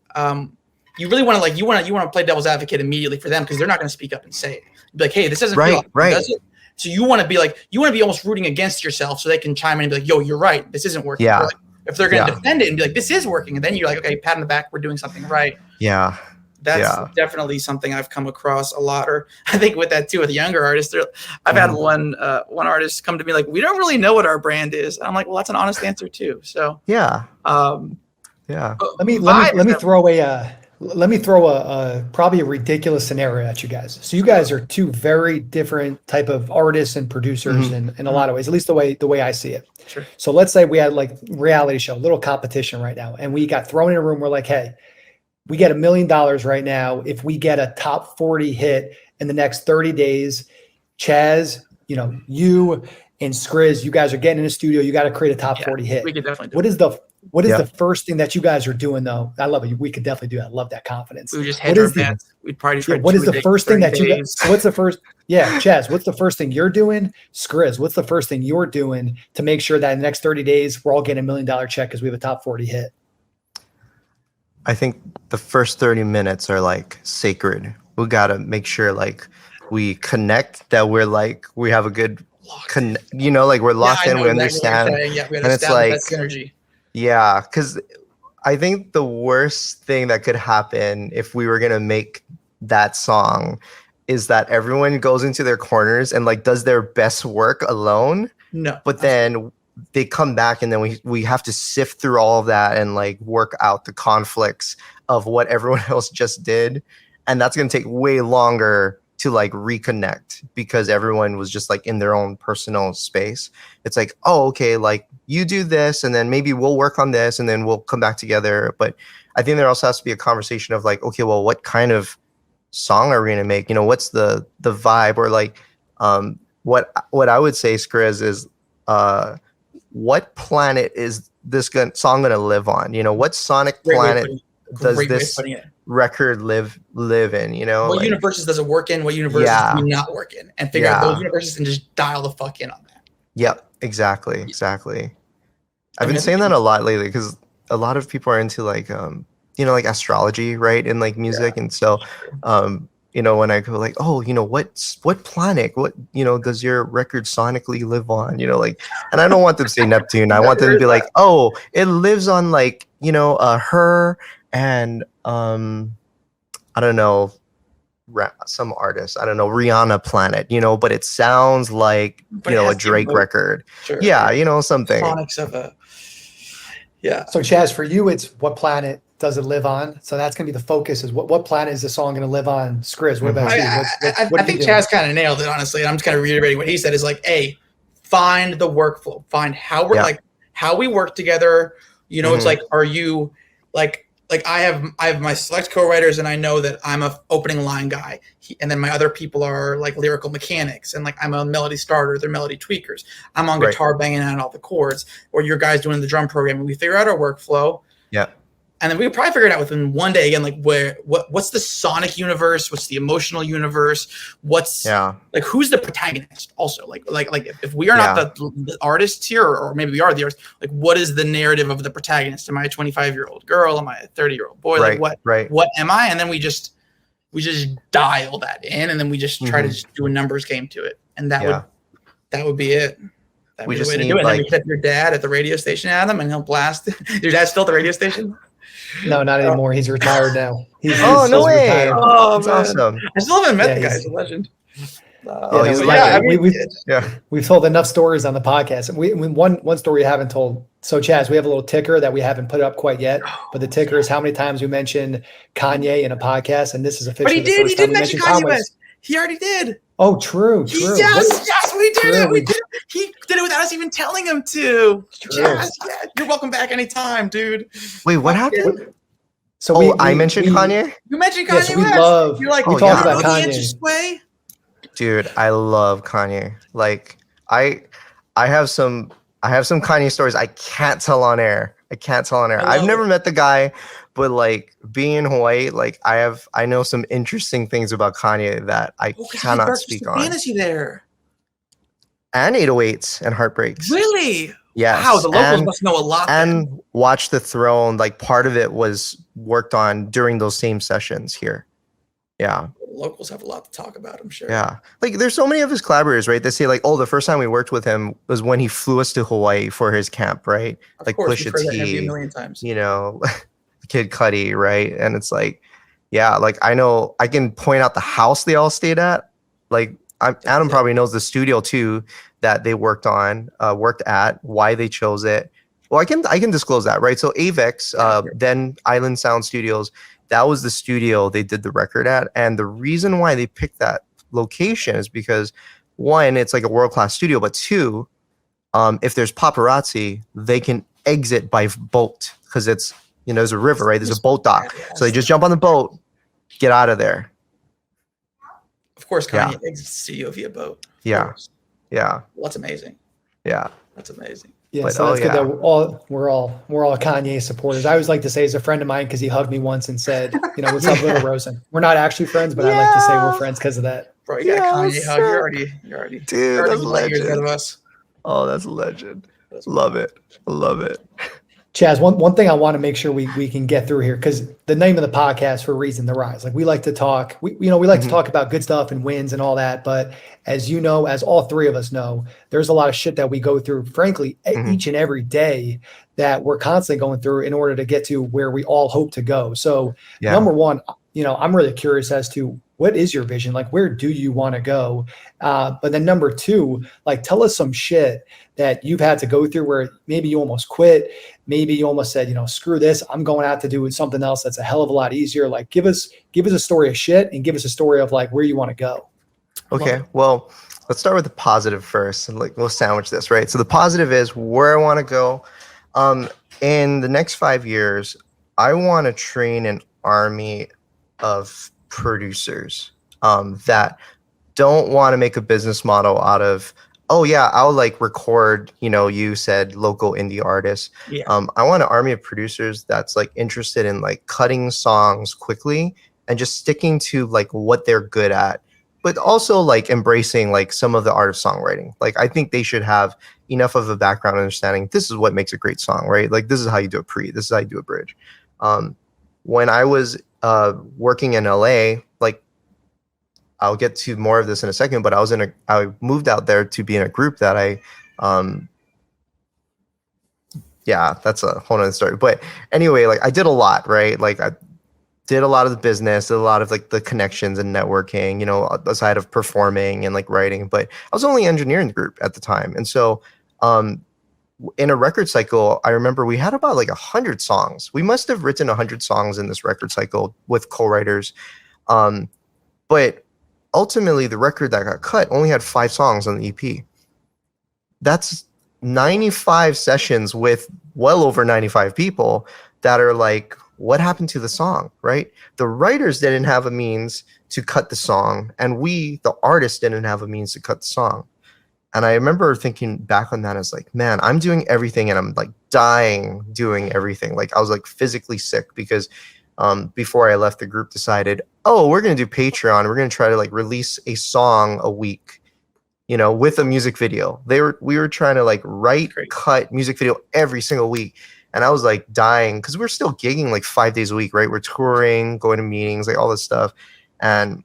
you really want to like, you want to play devil's advocate immediately for them, because they're not going to speak up and say it. Be like, hey, this doesn't feel like, does it? So you want to be like, you want to be almost rooting against yourself so they can chime in and be like, yo, you're right, this isn't working. Yeah. Like, if they're going to defend it and be like, this is working, and then you're like, okay, pat on the back, we're doing something right. Yeah. That's definitely something I've come across a lot. Or I think with that too, with younger artists, I've had one artist come to me like, we don't really know what our brand is. And I'm like, well, that's an honest answer too. So yeah. Let me throw a probably a ridiculous scenario at you guys. So you guys are 2 very different type of artists and producers in a lot of ways, at least the way I see it. Sure. So let's say we had like reality show, little competition right now, and we got thrown in a room. We're like, hey, we get $1 million right now if we get a top 40 hit in the next 30 days. Chaz, you know, you and Skrizz, you guys are getting in the studio. You got to create a top 40 hit. We could definitely do What is Yeah. the first thing that you guys are doing though? I love it. We could definitely do that. I love that confidence. We would just What hedge our is the- bets. We'd party for Yeah, what is the 2 first thing days, that you 30 guys, days. what's the first, yeah, Chaz, what's the first thing you're doing? Skrizz, what's the first thing you're doing to make sure that in the next 30 days, we're all getting $1 million check because we have a top 40 hit? I think the first 30 minutes are like sacred. We gotta make sure like we connect, that we're like we have a good like we're locked in, we understand. Yeah, we And it's like, that synergy. yeah, because I think the worst thing that could happen if we were gonna make that song is that everyone goes into their corners and like does their best work alone, No. but then they come back and then we have to sift through all of that and like work out the conflicts of what everyone else just did, and that's going to take way longer to like reconnect because everyone was just like in their own personal space. It's like, oh, okay, like you do this and then maybe we'll work on this and then we'll come back together. But I think there also has to be a conversation of like, okay, well, what kind of song are we going to make? You know, what's the vibe? Or like what I would say, Skrizz, is what planet is this song going to live on? You know, what sonic planet does this record live in? You know, what like, universes does it work in? What universes do we not work in? And figure out those universes and just dial the fuck in on that. Yep, exactly. I've been saying that a lot lately because a lot of people are into like like astrology, right? And like music, and so when I go like, oh, what planet, what does your record sonically live on? Like, and I don't want them to say Neptune. I want them to be like, oh, it lives on like her and I don't know, some artist, I don't know, Rihanna planet, but it sounds like a Drake record. Sure. Yeah, something. Sonics of a So Chaz, for you, it's what planet does it live on? So that's gonna be the focus. Is what planet is the song gonna live on? Skrizz, what about you? I think Chaz kind of nailed it, honestly. And I'm just kind of reiterating what he said. Is like, A, find the workflow, find how we're like how we work together. It's like, are you like I have my select co-writers, and I know that I'm a opening line guy, and then my other people are like lyrical mechanics, and like I'm a melody starter, they're melody tweakers. I'm on guitar banging out all the chords, or your guys doing the drum programming. We figure out our workflow. Yeah. And then we could probably figure it out within one day again, like what's the sonic universe? What's the emotional universe? What's like, who's the protagonist also? Like if we are not the artists here, or maybe we are the artists, like what is the narrative of the protagonist? Am I a 25-year-old girl? Am I a 30-year-old boy? Like what am I? And then we just dial that in, and then we just try to just do a numbers game to it. And that would be it. That'd be the way to do it. And then we hit your dad at the radio station, Adam, and he'll blast. Your dad's still at the radio station? No, not anymore. He's retired now. He's no way! Retired. Oh, that's awesome. I still haven't met the guy. He's a legend. He's a legend. We've told enough stories on the podcast. One story we haven't told. So Chaz, we have a little ticker that we haven't put up quite yet, but the ticker is how many times we mentioned Kanye in a podcast, and this is officially the first time we mentioned Kanye West. He already did. Oh, true. Yes, we did it. We did it. He did it without us even telling him to. Yes, you're welcome back anytime, dude. Wait, what happened? So I mentioned Kanye? You mentioned Kanye West. You're like, we talk about Kanye. Dude, I love Kanye. Like, I have some Kanye stories I can't tell on air. I've never met the guy, but like being in Hawaii, like I know some interesting things about Kanye that I cannot speak on. Fantasy there. And 808s and Heartbreaks. Really? Yes. Wow, the locals must know a lot. And then. Watch the Throne, like part of it was worked on during those same sessions here. Yeah. Locals have a lot to talk about, I'm sure. Yeah. Like there's so many of his collaborators, right? They say like, oh, the first time we worked with him was when he flew us to Hawaii for his camp, right? Of like course, Pusha T, a million times. Kid Cudi, right? And it's like, yeah, like I know I can point out the house they all stayed at. Like Adam probably knows the studio too that they worked at, why they chose it. Well, I can disclose that, right? So Avex, then Island Sound Studios, that was the studio they did the record at. And the reason why they picked that location is because one, it's like a world-class studio, but two, if there's paparazzi, they can exit by boat because it's, there's a river, right? There's a boat dock. So they just jump on the boat, get out of there. Of course, Kanye exits the studio via boat. Yeah. Well, that's amazing. Yeah. That's amazing. Yeah, But, so that's good yeah. that we're all Kanye supporters. I always like to say he's a friend of mine because he hugged me once and said, "What's up, little Rosen?" We're not actually friends, but I like to say we're friends because of that. Bro, you got a Kanye hug. Dude, You're that's already light years ahead legend. of us. Oh, that's a legend. Love it. Love it. Chaz, one thing I want to make sure we can get through here, because the name of the podcast for a reason, The Rise. Like we like to talk, we like to talk about good stuff and wins and all that. But as you know, as all three of us know, there's a lot of shit that we go through, frankly, each and every day that we're constantly going through in order to get to where we all hope to go. So number one, I'm really curious as to what is your vision? Like, where do you want to go? But then number two, like, tell us some shit that you've had to go through where maybe you almost quit. Maybe you almost said, screw this. I'm going out to do something else that's a hell of a lot easier. Like, give us a story of shit and give us a story of like where you want to go. Okay. Well, let's start with the positive first, and like we'll sandwich this, right? So the positive is where I want to go. In the next 5 years, I want to train an army of producers that don't want to make a business model out of, oh yeah, I'll like record, you said local indie artists. Yeah. I want an army of producers that's like interested in like cutting songs quickly and just sticking to like what they're good at, but also like embracing like some of the art of songwriting. Like I think they should have enough of a background understanding. This is what makes a great song, right? Like this is how you do a pre, this is how you do a bridge. When I was working in LA, like I'll get to more of this in a second, but I moved out there to be in a group that that's a whole nother story. But anyway, like I did a lot, right? Like I did a lot of the business, did a lot of like the connections and networking, aside of performing and like writing, but I was only engineering the group at the time. And so, in a record cycle, I remember we had about like 100 songs. We must have written 100 songs in this record cycle with co-writers. But ultimately the record that got cut only had 5 songs on the EP. That's 95 sessions with well over 95 people that are like, what happened to the song, right? The writers didn't have a means to cut the song, and we, the artists, didn't have a means to cut the song. And I remember thinking back on that as like, man, I'm doing everything and I'm like dying doing everything. Like I was like physically sick because before I left, the group decided, oh, we're going to do Patreon. We're going to try to like release a song a week, with a music video. We were trying to like write, cut music video every single week. And I was like dying because we're still gigging like 5 days a week, right? We're touring, going to meetings, like all this stuff. And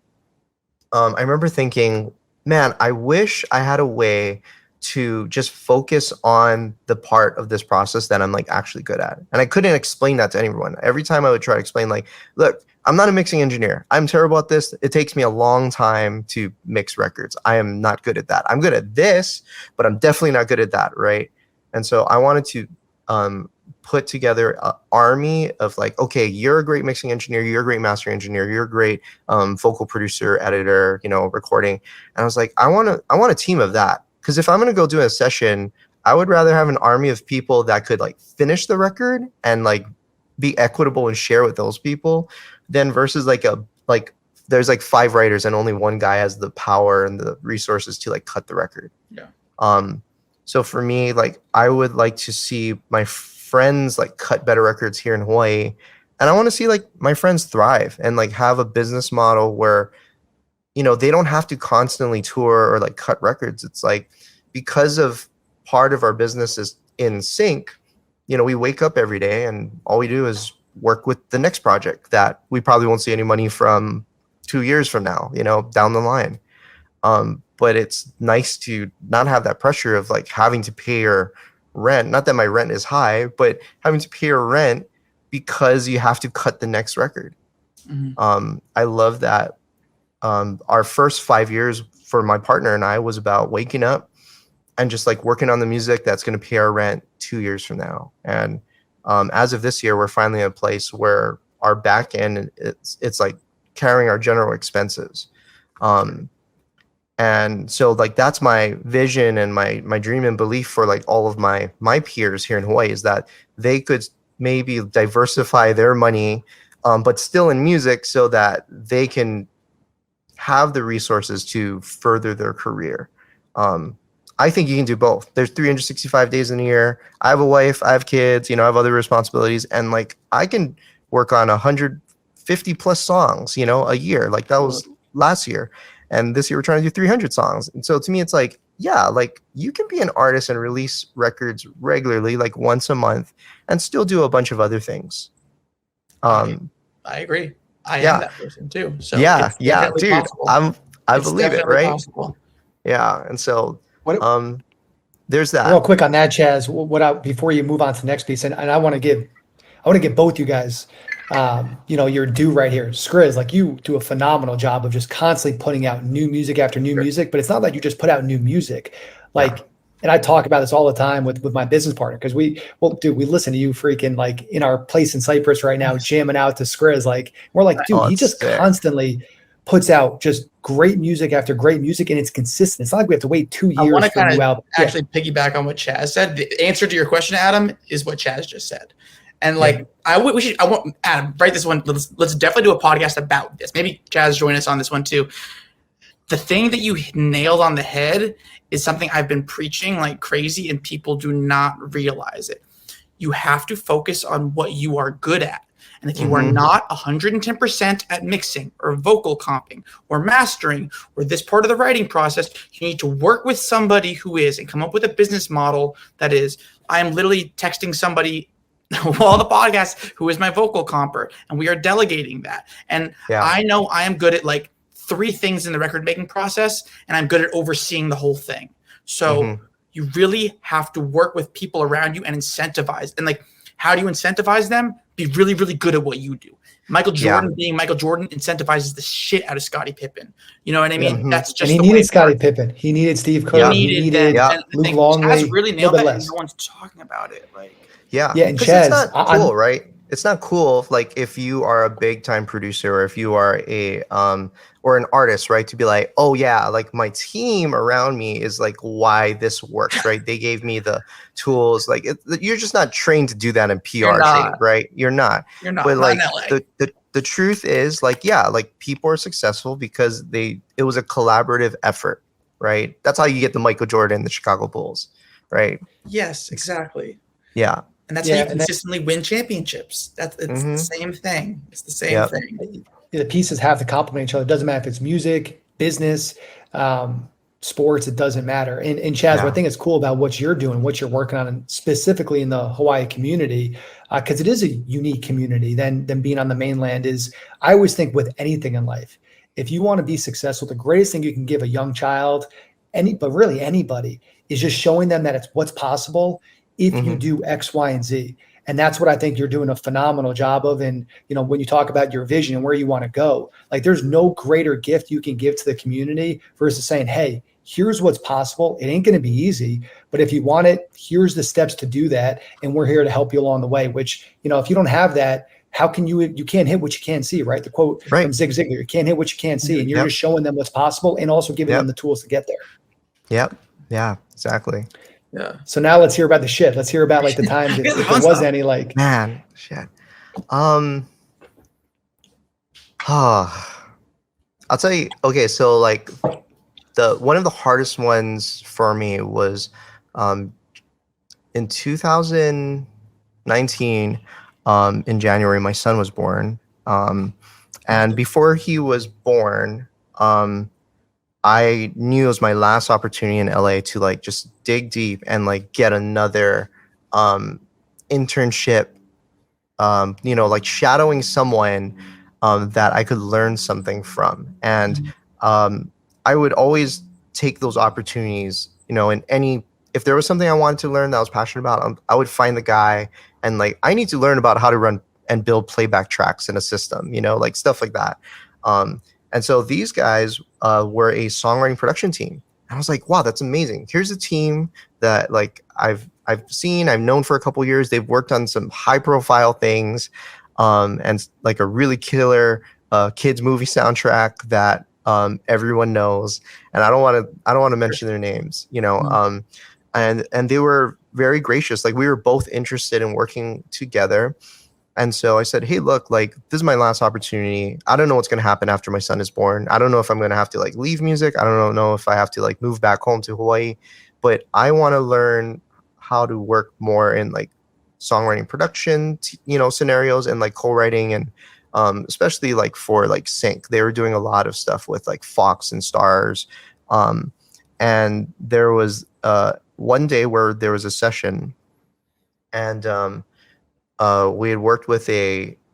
I remember thinking, man, I wish I had a way to just focus on the part of this process that I'm like actually good at. And I couldn't explain that to anyone. Every time I would try to explain like, look, I'm not a mixing engineer. I'm terrible at this. It takes me a long time to mix records. I am not good at that. I'm good at this, but I'm definitely not good at that, right? And so I wanted to put together an army of like, okay, you're a great mixing engineer, you're a great mastering engineer, you're a great vocal producer, editor, recording. And I was like, I want a team of that. Because if I'm going to go do a session, I would rather have an army of people that could like finish the record and like be equitable and share with those people than versus like there's like 5 writers and only one guy has the power and the resources to like cut the record. Yeah. So for me, like I would like to see my friends like cut better records here in Hawaii, and I want to see like my friends thrive and like have a business model where they don't have to constantly tour or like cut records. It's like because of part of our business is in sync, we wake up every day and all we do is work with the next project that we probably won't see any money from 2 years from now, down the line. But it's nice to not have that pressure of like having to pay your rent. Not that my rent is high, but having to pay your rent because you have to cut the next record. Mm-hmm. I love that. Our first 5 years for my partner and I was about waking up and just like working on the music that's going to pay our rent 2 years from now. And as of this year, we're finally at a place where our back end, it's like carrying our general expenses. And so like that's my vision and my dream and belief for like all of my peers here in Hawaii is that they could maybe diversify their money, but still in music so that they can have the resources to further their career. I think you can do both. There's 365 days in a year. I have a wife, I have kids, I have other responsibilities, and like I can work on 150 plus songs, a year. Like that was last year. And this year we're trying to do 300 songs. And so to me, it's like, yeah, like you can be an artist and release records regularly, like once a month, and still do a bunch of other things. I agree. I am that person too. So yeah, dude, possible. I believe it, right? Possible. Yeah, and so there's that. Real quick on that, Chaz. Before you move on to the next piece, and I want to give both you guys, your due right here. Skrizz, like you do a phenomenal job of just constantly putting out new music after new music, but it's not like you just put out new music. Like, and I talk about this all the time with my business partner, because we listen to you freaking like in our place in Cyprus right now, jamming out to Skrizz. Like, we're like, dude, he just constantly puts out just great music after great music, and it's consistent. It's not like we have to wait 2 years. I want to kind of actually piggyback on what Chaz said. The answer to your question, Adam, is what Chaz just said. And like, I want Adam, write this one. Let's definitely do a podcast about this. Maybe Chaz join us on this one too. The thing that you nailed on the head is something I've been preaching like crazy, and people do not realize it. You have to focus on what you are good at. And if you are not 110% at mixing or vocal comping or mastering or this part of the writing process, you need to work with somebody who is and come up with a business model that is, I am literally texting somebody while the podcast who is my vocal comper, and we are delegating that. And I know I am good at like 3 things in the record making process, and I'm good at overseeing the whole thing. So you really have to work with people around you and incentivize. And like, how do you incentivize them? Be really, really good at what you do. Michael Jordan being Michael Jordan incentivizes the shit out of Scottie Pippen. You know what I mean? That's just and he needed Scottie Pippen. He needed Steve Kerr. He needed Luke Longley. Really nailed that, and no one's talking about it. Like, and Chaz, it's not cool, right? It's not cool, like if you are a big time producer or if you are a or an artist, right? To be like, oh yeah, like my team around me is like why this works, right? They gave me the tools. Like you're just not trained to do that in PR shape, right? You're not. But like the truth is, like, like people are successful because it was a collaborative effort, right? That's how you get the Michael Jordan, the Chicago Bulls, right? Yes, exactly. Yeah. And that's how you consistently win championships. It's the same thing. It's the same thing. The pieces have to complement each other. It doesn't matter if it's music, business, sports, it doesn't matter. And Chaz, what I think is cool about what you're doing, what you're working on, and specifically in the Hawaii community, because it is a unique community than being on the mainland, is I always think with anything in life, if you want to be successful, the greatest thing you can give a young child, but really anybody, is just showing them that it's what's possible if you do X, Y, and Z. And that's what I think you're doing a phenomenal job of. And, when you talk about your vision and where you want to go, like there's no greater gift you can give to the community versus saying, hey, here's what's possible. It ain't going to be easy, but if you want it, here's the steps to do that. And we're here to help you along the way, which, if you don't have that, how can you can't hit what you can't see, right? The quote from Zig Ziglar, you can't hit what you can't see. And you're just showing them what's possible and also giving them the tools to get there. Yep. Yeah, exactly. Yeah. So now let's hear about the shit. Let's hear about like the times if there was any like shit. I'll tell you. Okay, so like one of the hardest ones for me was in 2019 in January my son was born. And before he was born, I knew it was my last opportunity in LA to like just dig deep and like get another internship, like shadowing someone that I could learn something from. And I would always take those opportunities, if there was something I wanted to learn that I was passionate about, I would find the guy and like, I need to learn about how to run and build playback tracks in a system, like stuff like that. And so these guys were a songwriting production team. And I was like, wow, that's amazing. Here's a team that like I've known for a couple years. They've worked on some high profile things and like a really killer kids movie soundtrack that everyone knows. And I don't want to mention their names, and they were very gracious. Like we were both interested in working together. And so I said, hey, look, like this is my last opportunity. I don't know what's going to happen after my son is born. I don't know if I'm going to have to like leave music. I don't know if I have to like move back home to Hawaii. but I want to learn how to work more in like songwriting production, scenarios, and like co-writing, and especially like for like sync. They were doing a lot of stuff with like Fox and Stars. And there was one day where there was a session, and we had worked with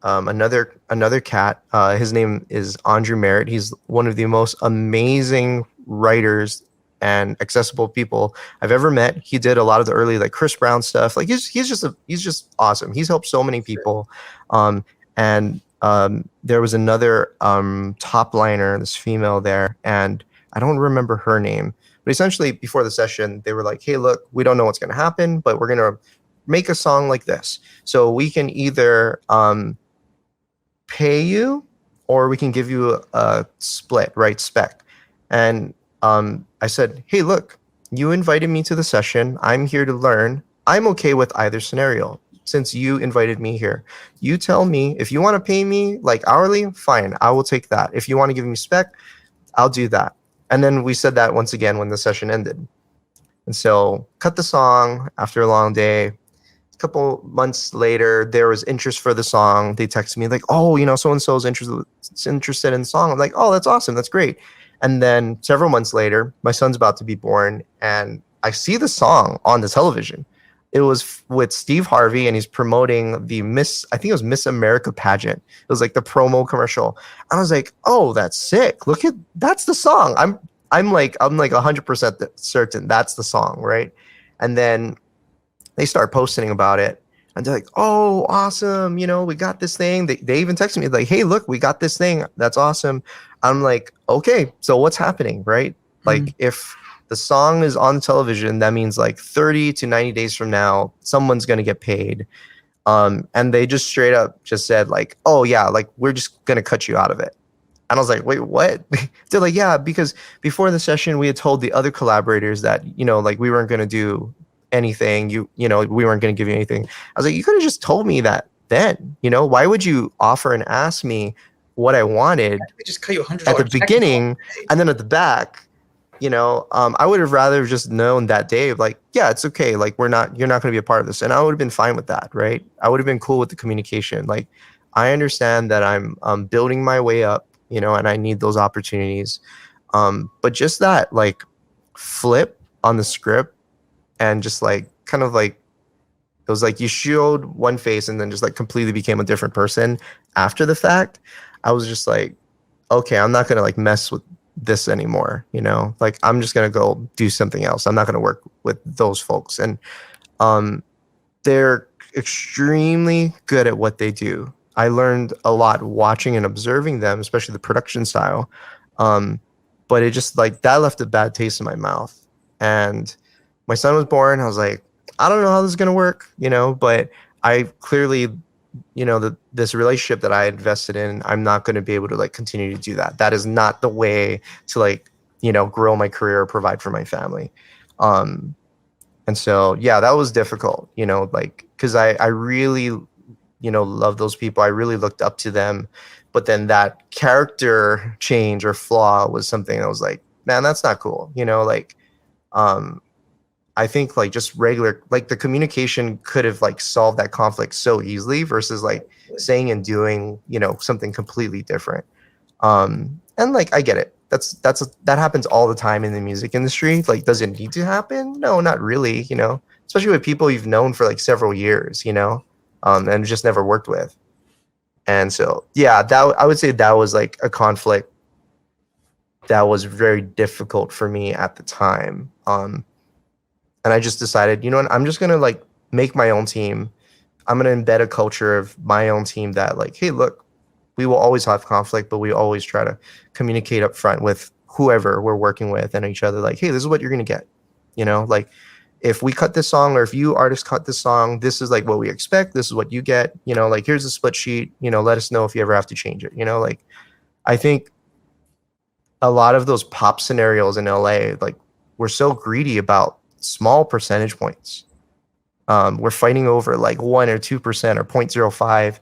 another cat. His name is Andrew Merritt. He's one of the most amazing writers and accessible people I've ever met. He did a lot of the early like Chris Brown stuff. Like he's just awesome. He's helped so many people. And there was another top liner, this female there, and I don't remember her name. But essentially, before the session, they were like, "Hey, look, we don't know what's going to happen, but we're going to make a song like this. So we can either pay you, or we can give you a split, right, spec." And I said, "Hey, look, you invited me to the session. I'm here to learn. I'm okay with either scenario. Since you invited me here, you tell me if you want to pay me like hourly, fine, I will take that. If you want to give me spec, I'll do that." And then we said that once again when the session ended. And so cut the song after a long day. A couple months later, there was interest for the song. They texted me like, "Oh, so-and-so is interested in the song." I'm like, "Oh, that's awesome. That's great." And then several months later, my son's about to be born, and I see the song on the television. It was with Steve Harvey, and he's promoting I think it was Miss America pageant. It was like the promo commercial. I was like, "Oh, that's sick. That's the song." I'm like 100% certain that's the song, right? And then they start posting about it, and they're like, "Oh, awesome. We got this thing." They even texted me like, "Hey, look, we got this thing. That's awesome." I'm like, "Okay, so what's happening?" Right? Like if the song is on television, that means like 30 to 90 days from now, someone's going to get paid. And they just straight up just said like, "Oh yeah, like we're just going to cut you out of it." And I was like, "Wait, what?" They're like, "Yeah, because before the session, we had told the other collaborators that, like we weren't going to do anything. We weren't going to give you anything." I was like, "You could have just told me that then, why would you offer and ask me what I wanted They just cut you $100 at the beginning, and then at the back, I would have rather just known that day, like, yeah, it's okay. Like, you're not going to be a part of this." And I would have been fine with that. Right. I would have been cool with the communication. Like, I understand that I'm building my way up, and I need those opportunities. But just that, like, flip on the script, and just like, kind of like, it was like you showed one face and then just like completely became a different person after the fact. I was just like, okay, I'm not going to like mess with this anymore, like I'm just gonna go do something else. I'm not gonna work with those folks. And they're extremely good at what they do. I learned a lot watching and observing them, especially the production style. But it just like that left a bad taste in my mouth. And my son was born. I was like, I don't know how this is gonna work, but I clearly, this relationship that I invested in, I'm not going to be able to like continue to do that. That is not the way to like, grow my career or provide for my family. And so, yeah, that was difficult, like, cause I really, love those people. I really looked up to them, but then that character change or flaw was something that was like, man, that's not cool. I think like just regular, like the communication could have like solved that conflict so easily versus like saying and doing, something completely different. And like, I get it. That happens all the time in the music industry. Like, does it need to happen? No, not really, especially with people you've known for like several years, and just never worked with. And so, yeah, I would say that was like a conflict that was very difficult for me at the time. And I just decided, what, I'm just going to like make my own team. I'm going to embed a culture of my own team that like, hey, look, we will always have conflict, but we always try to communicate up front with whoever we're working with and each other. Like, hey, this is what you're going to get. Like if we cut this song or if you artists cut this song, this is like what we expect. This is what you get, like here's a split sheet, let us know if you ever have to change it. Like I think a lot of those pop scenarios in LA, like we're so greedy about small percentage points. We're fighting over like 1 or 2% or 0.05.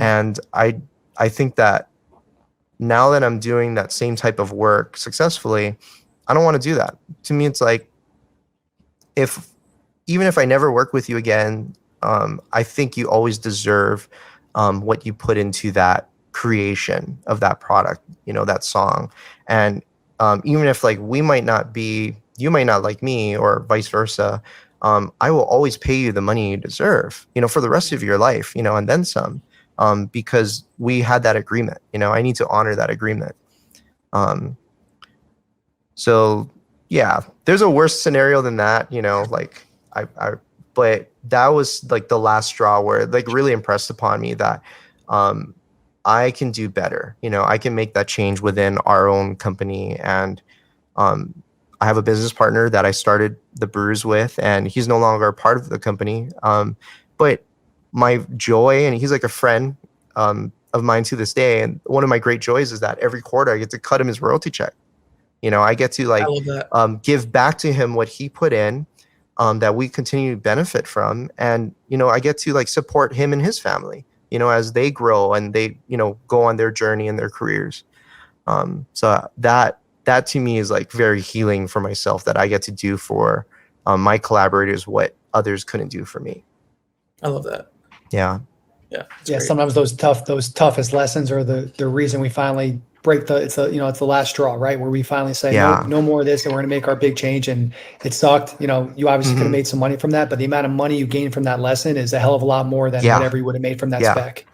And I think that now that I'm doing that same type of work successfully, I don't want to do that. To me, it's like, if even if I never work with you again, I think you always deserve what you put into that creation of that product, that song. And even if like you might not like me or vice versa, I will always pay you the money you deserve, for the rest of your life, and then some, because we had that agreement. I need to honor that agreement. So yeah, there's a worse scenario than that, like but that was like the last straw where it like really impressed upon me that I can do better. I can make that change within our own company. And I have a business partner that I started TheBrewz with, and he's no longer a part of the company. But my joy, and he's like a friend of mine to this day. And one of my great joys is that every quarter I get to cut him his royalty check. I get to like give back to him what he put in, that we continue to benefit from. And, I get to like support him and his family, as they grow and they, go on their journey and their careers. So that to me is like very healing for myself, that I get to do for my collaborators what others couldn't do for me. I love that. Yeah. Yeah. Yeah. Great. Sometimes those toughest lessons are the reason we finally break it's the last straw, right? Where we finally say, no more of this, and we're going to make our big change. And it sucked. You obviously could have made some money from that, but the amount of money you gain from that lesson is a hell of a lot more than whatever you would have made from that spec.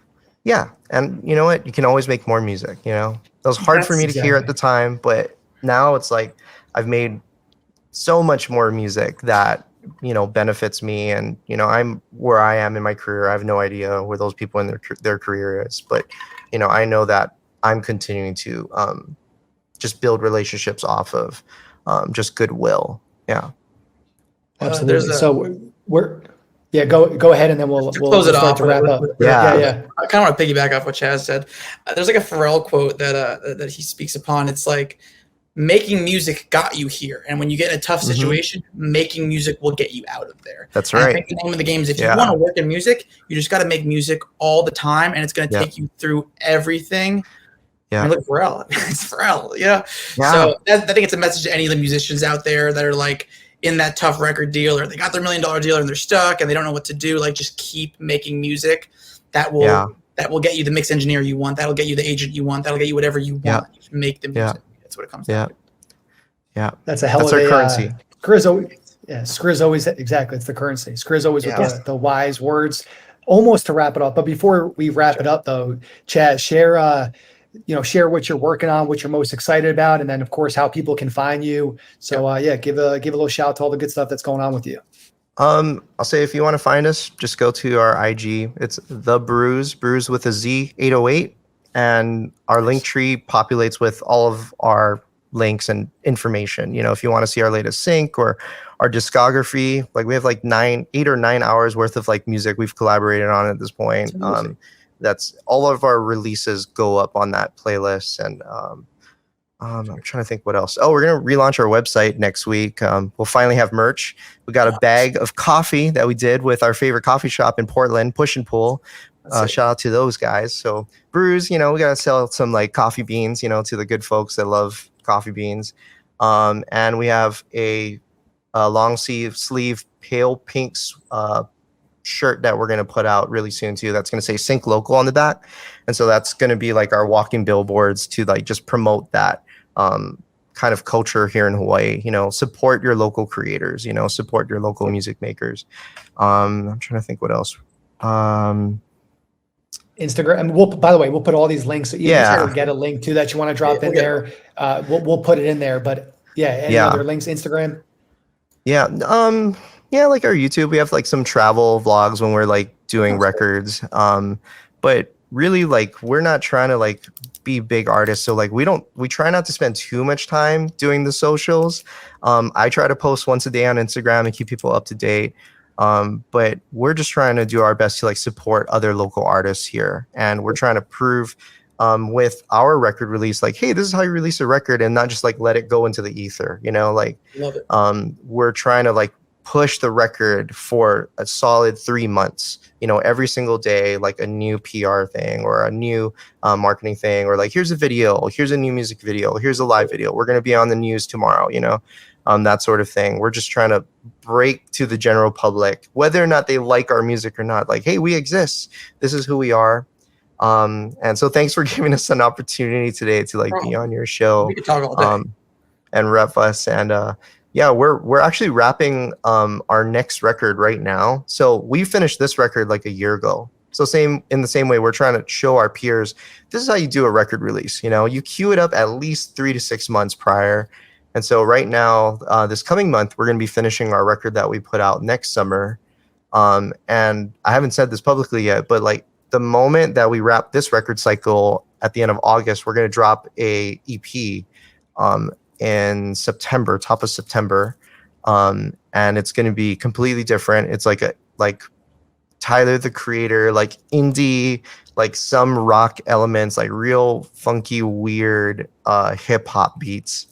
Yeah. And you know what? You can always make more music, It was hard for me to hear at the time, but now it's like I've made so much more music that, benefits me. And, I'm where I am in my career. I have no idea where those people in their career is, but, I know that I'm continuing to just build relationships off of just goodwill. Yeah. Absolutely. So go ahead, and then we'll close it off to wrap up. Yeah. I kind of want to piggyback off what Chaz said. There's like a Pharrell quote that he speaks upon. It's like, making music got you here, and when you get in a tough situation, making music will get you out of there. That's right. And I think the name of the game is, if you want to work in music, you just got to make music all the time, and it's going to take you through everything. Yeah. I mean, look, Pharrell. It's Pharrell. Yeah. So I think it's a message to any of the musicians out there that are like in that tough record deal, or they got their $1 million deal and they're stuck and they don't know what to do. Like, just keep making music. That will get you the mix engineer you want. That'll get you the agent you want. That'll get you whatever you want. Just make the music. That's what it comes down to. Yeah. That's a hell of a currency. Skrizz always, exactly. It's the currency. Skrizz always with the wise words, almost to wrap it up. But before we wrap it up though, Chaz, share what you're working on, what you're most excited about, and then of course how people can find you. So give a little shout out to all the good stuff that's going on with you. I'll say, if you want to find us, just go to our IG. It's TheBrewz, Brewz with a Z, 808, and our link tree populates with all of our links and information. If you want to see our latest sync or our discography, like we have like 8 or 9 hours worth of like music we've collaborated on at this point. That's all of our releases go up on that playlist. And I'm trying to think what else. Oh, we're going to relaunch our website next week. We'll finally have merch. We got a bag of coffee that we did with our favorite coffee shop in Portland, Push and Pull. Shout out to those guys. So Brewz, we got to sell some like coffee beans, to the good folks that love coffee beans. And we have a long sleeve pale pink shirt that we're going to put out really soon too. That's going to say Sync Local on the back. And so that's going to be like our walking billboards to like just promote that kind of culture here in Hawaii. Support your local creators, support your local music makers. I'm trying to think what else. Instagram. And by the way, we'll put all these links. So you can get a link to that you want to drop in there. We'll put it in there. But any other links? Instagram. Like our YouTube, we have like some travel vlogs when we're like doing records. But really, like, we're not trying to like be big artists. So like we try not to spend too much time doing the socials. I try to post once a day on Instagram and keep people up to date. But we're just trying to do our best to like support other local artists here. And we're trying to prove with our record release, like, hey, this is how you release a record, and not just like let it go into the ether, like love it. We're trying to like push the record for a solid 3 months, every single day, like a new PR thing or a new marketing thing, or like, here's a video, here's a new music video, here's a live video, we're going to be on the news tomorrow, that sort of thing. We're just trying to break to the general public, whether or not they like our music or not. Like, hey, we exist. This is who we are. And so thanks for giving us an opportunity today to like be on your show. We could talk all day. And rep us. And yeah, we're actually wrapping our next record right now. So we finished this record like a year ago. So in the same way, we're trying to show our peers, this is how you do a record release. You know, you queue it up at least 3 to 6 months prior. And so right now, this coming month, we're going to be finishing our record that we put out next summer. And I haven't said this publicly yet, but like the moment that we wrap this record cycle at the end of August, we're going to drop a EP in September, top of September. And it's going to be completely different. It's like Tyler, the Creator, like indie, like some rock elements, like real funky, weird hip hop beats,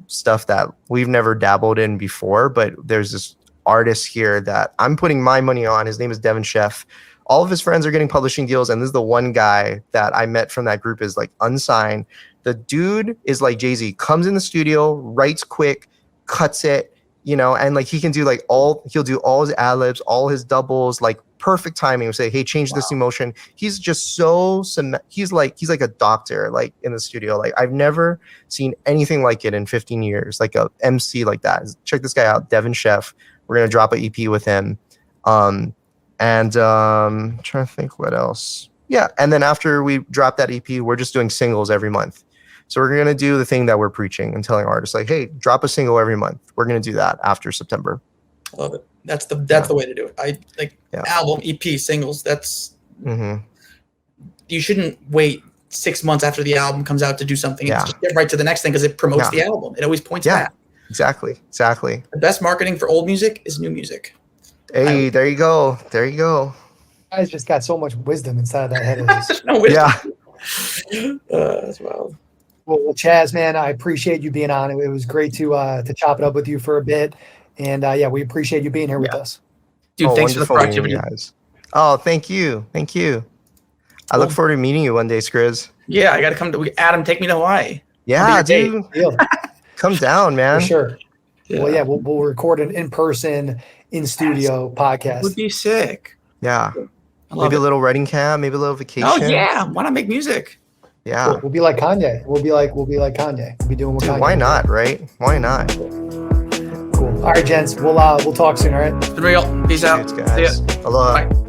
stuff that we've never dabbled in before. But there's this artist here that I'm putting my money on. His name is Devin Chef. All of his friends are getting publishing deals, and this is the one guy that I met from that group is like unsigned. The dude is like Jay-Z, comes in the studio, writes quick, cuts it, you know, and like he can do he'll do all his ad-libs, all his doubles, like perfect timing. He'll say, hey, change this emotion. He's just he's like a doctor, like in the studio. Like I've never seen anything like it in 15 years, like a MC like that. Check this guy out, Devin Chef. We're going to drop an EP with him. And trying to think what else. Yeah. And then after we drop that EP, we're just doing singles every month. So we're going to do the thing that we're preaching and telling artists like, hey, drop a single every month. We're going to do that after September. I love it. That's the way to do it. I like album, EP, singles. That's you shouldn't wait 6 months after the album comes out to do something. It's just get right to the next thing because it promotes the album. It always points back. Exactly. The best marketing for old music is new music. Hey, there you go. There you go. Guys just got so much wisdom inside of that head of his. No wisdom. Yeah. That's wild. Well, Chaz, man, I appreciate you being on. It was great to chop it up with you for a bit. And we appreciate you being here with us. Dude, thanks for the productivity. Guys. Oh, thank you. Thank you. I look forward to meeting you one day, Skrizz. Yeah, I got to come to Adam, take me to Hawaii. Yeah, dude. Come down, man. For sure. Yeah. Well, yeah, we'll record an in-person, in-studio podcast. It would be sick. Yeah. Maybe a little writing camp, maybe a little vacation. Oh, yeah. Why not make music? Yeah. We'll be like Kanye. We'll be like Kanye. We'll be doing what Kanye. Why not, right? Why not? Cool. All right, gents. We'll talk soon, all right? It's been real. Peace out. Guys. See ya. Aloha. Bye.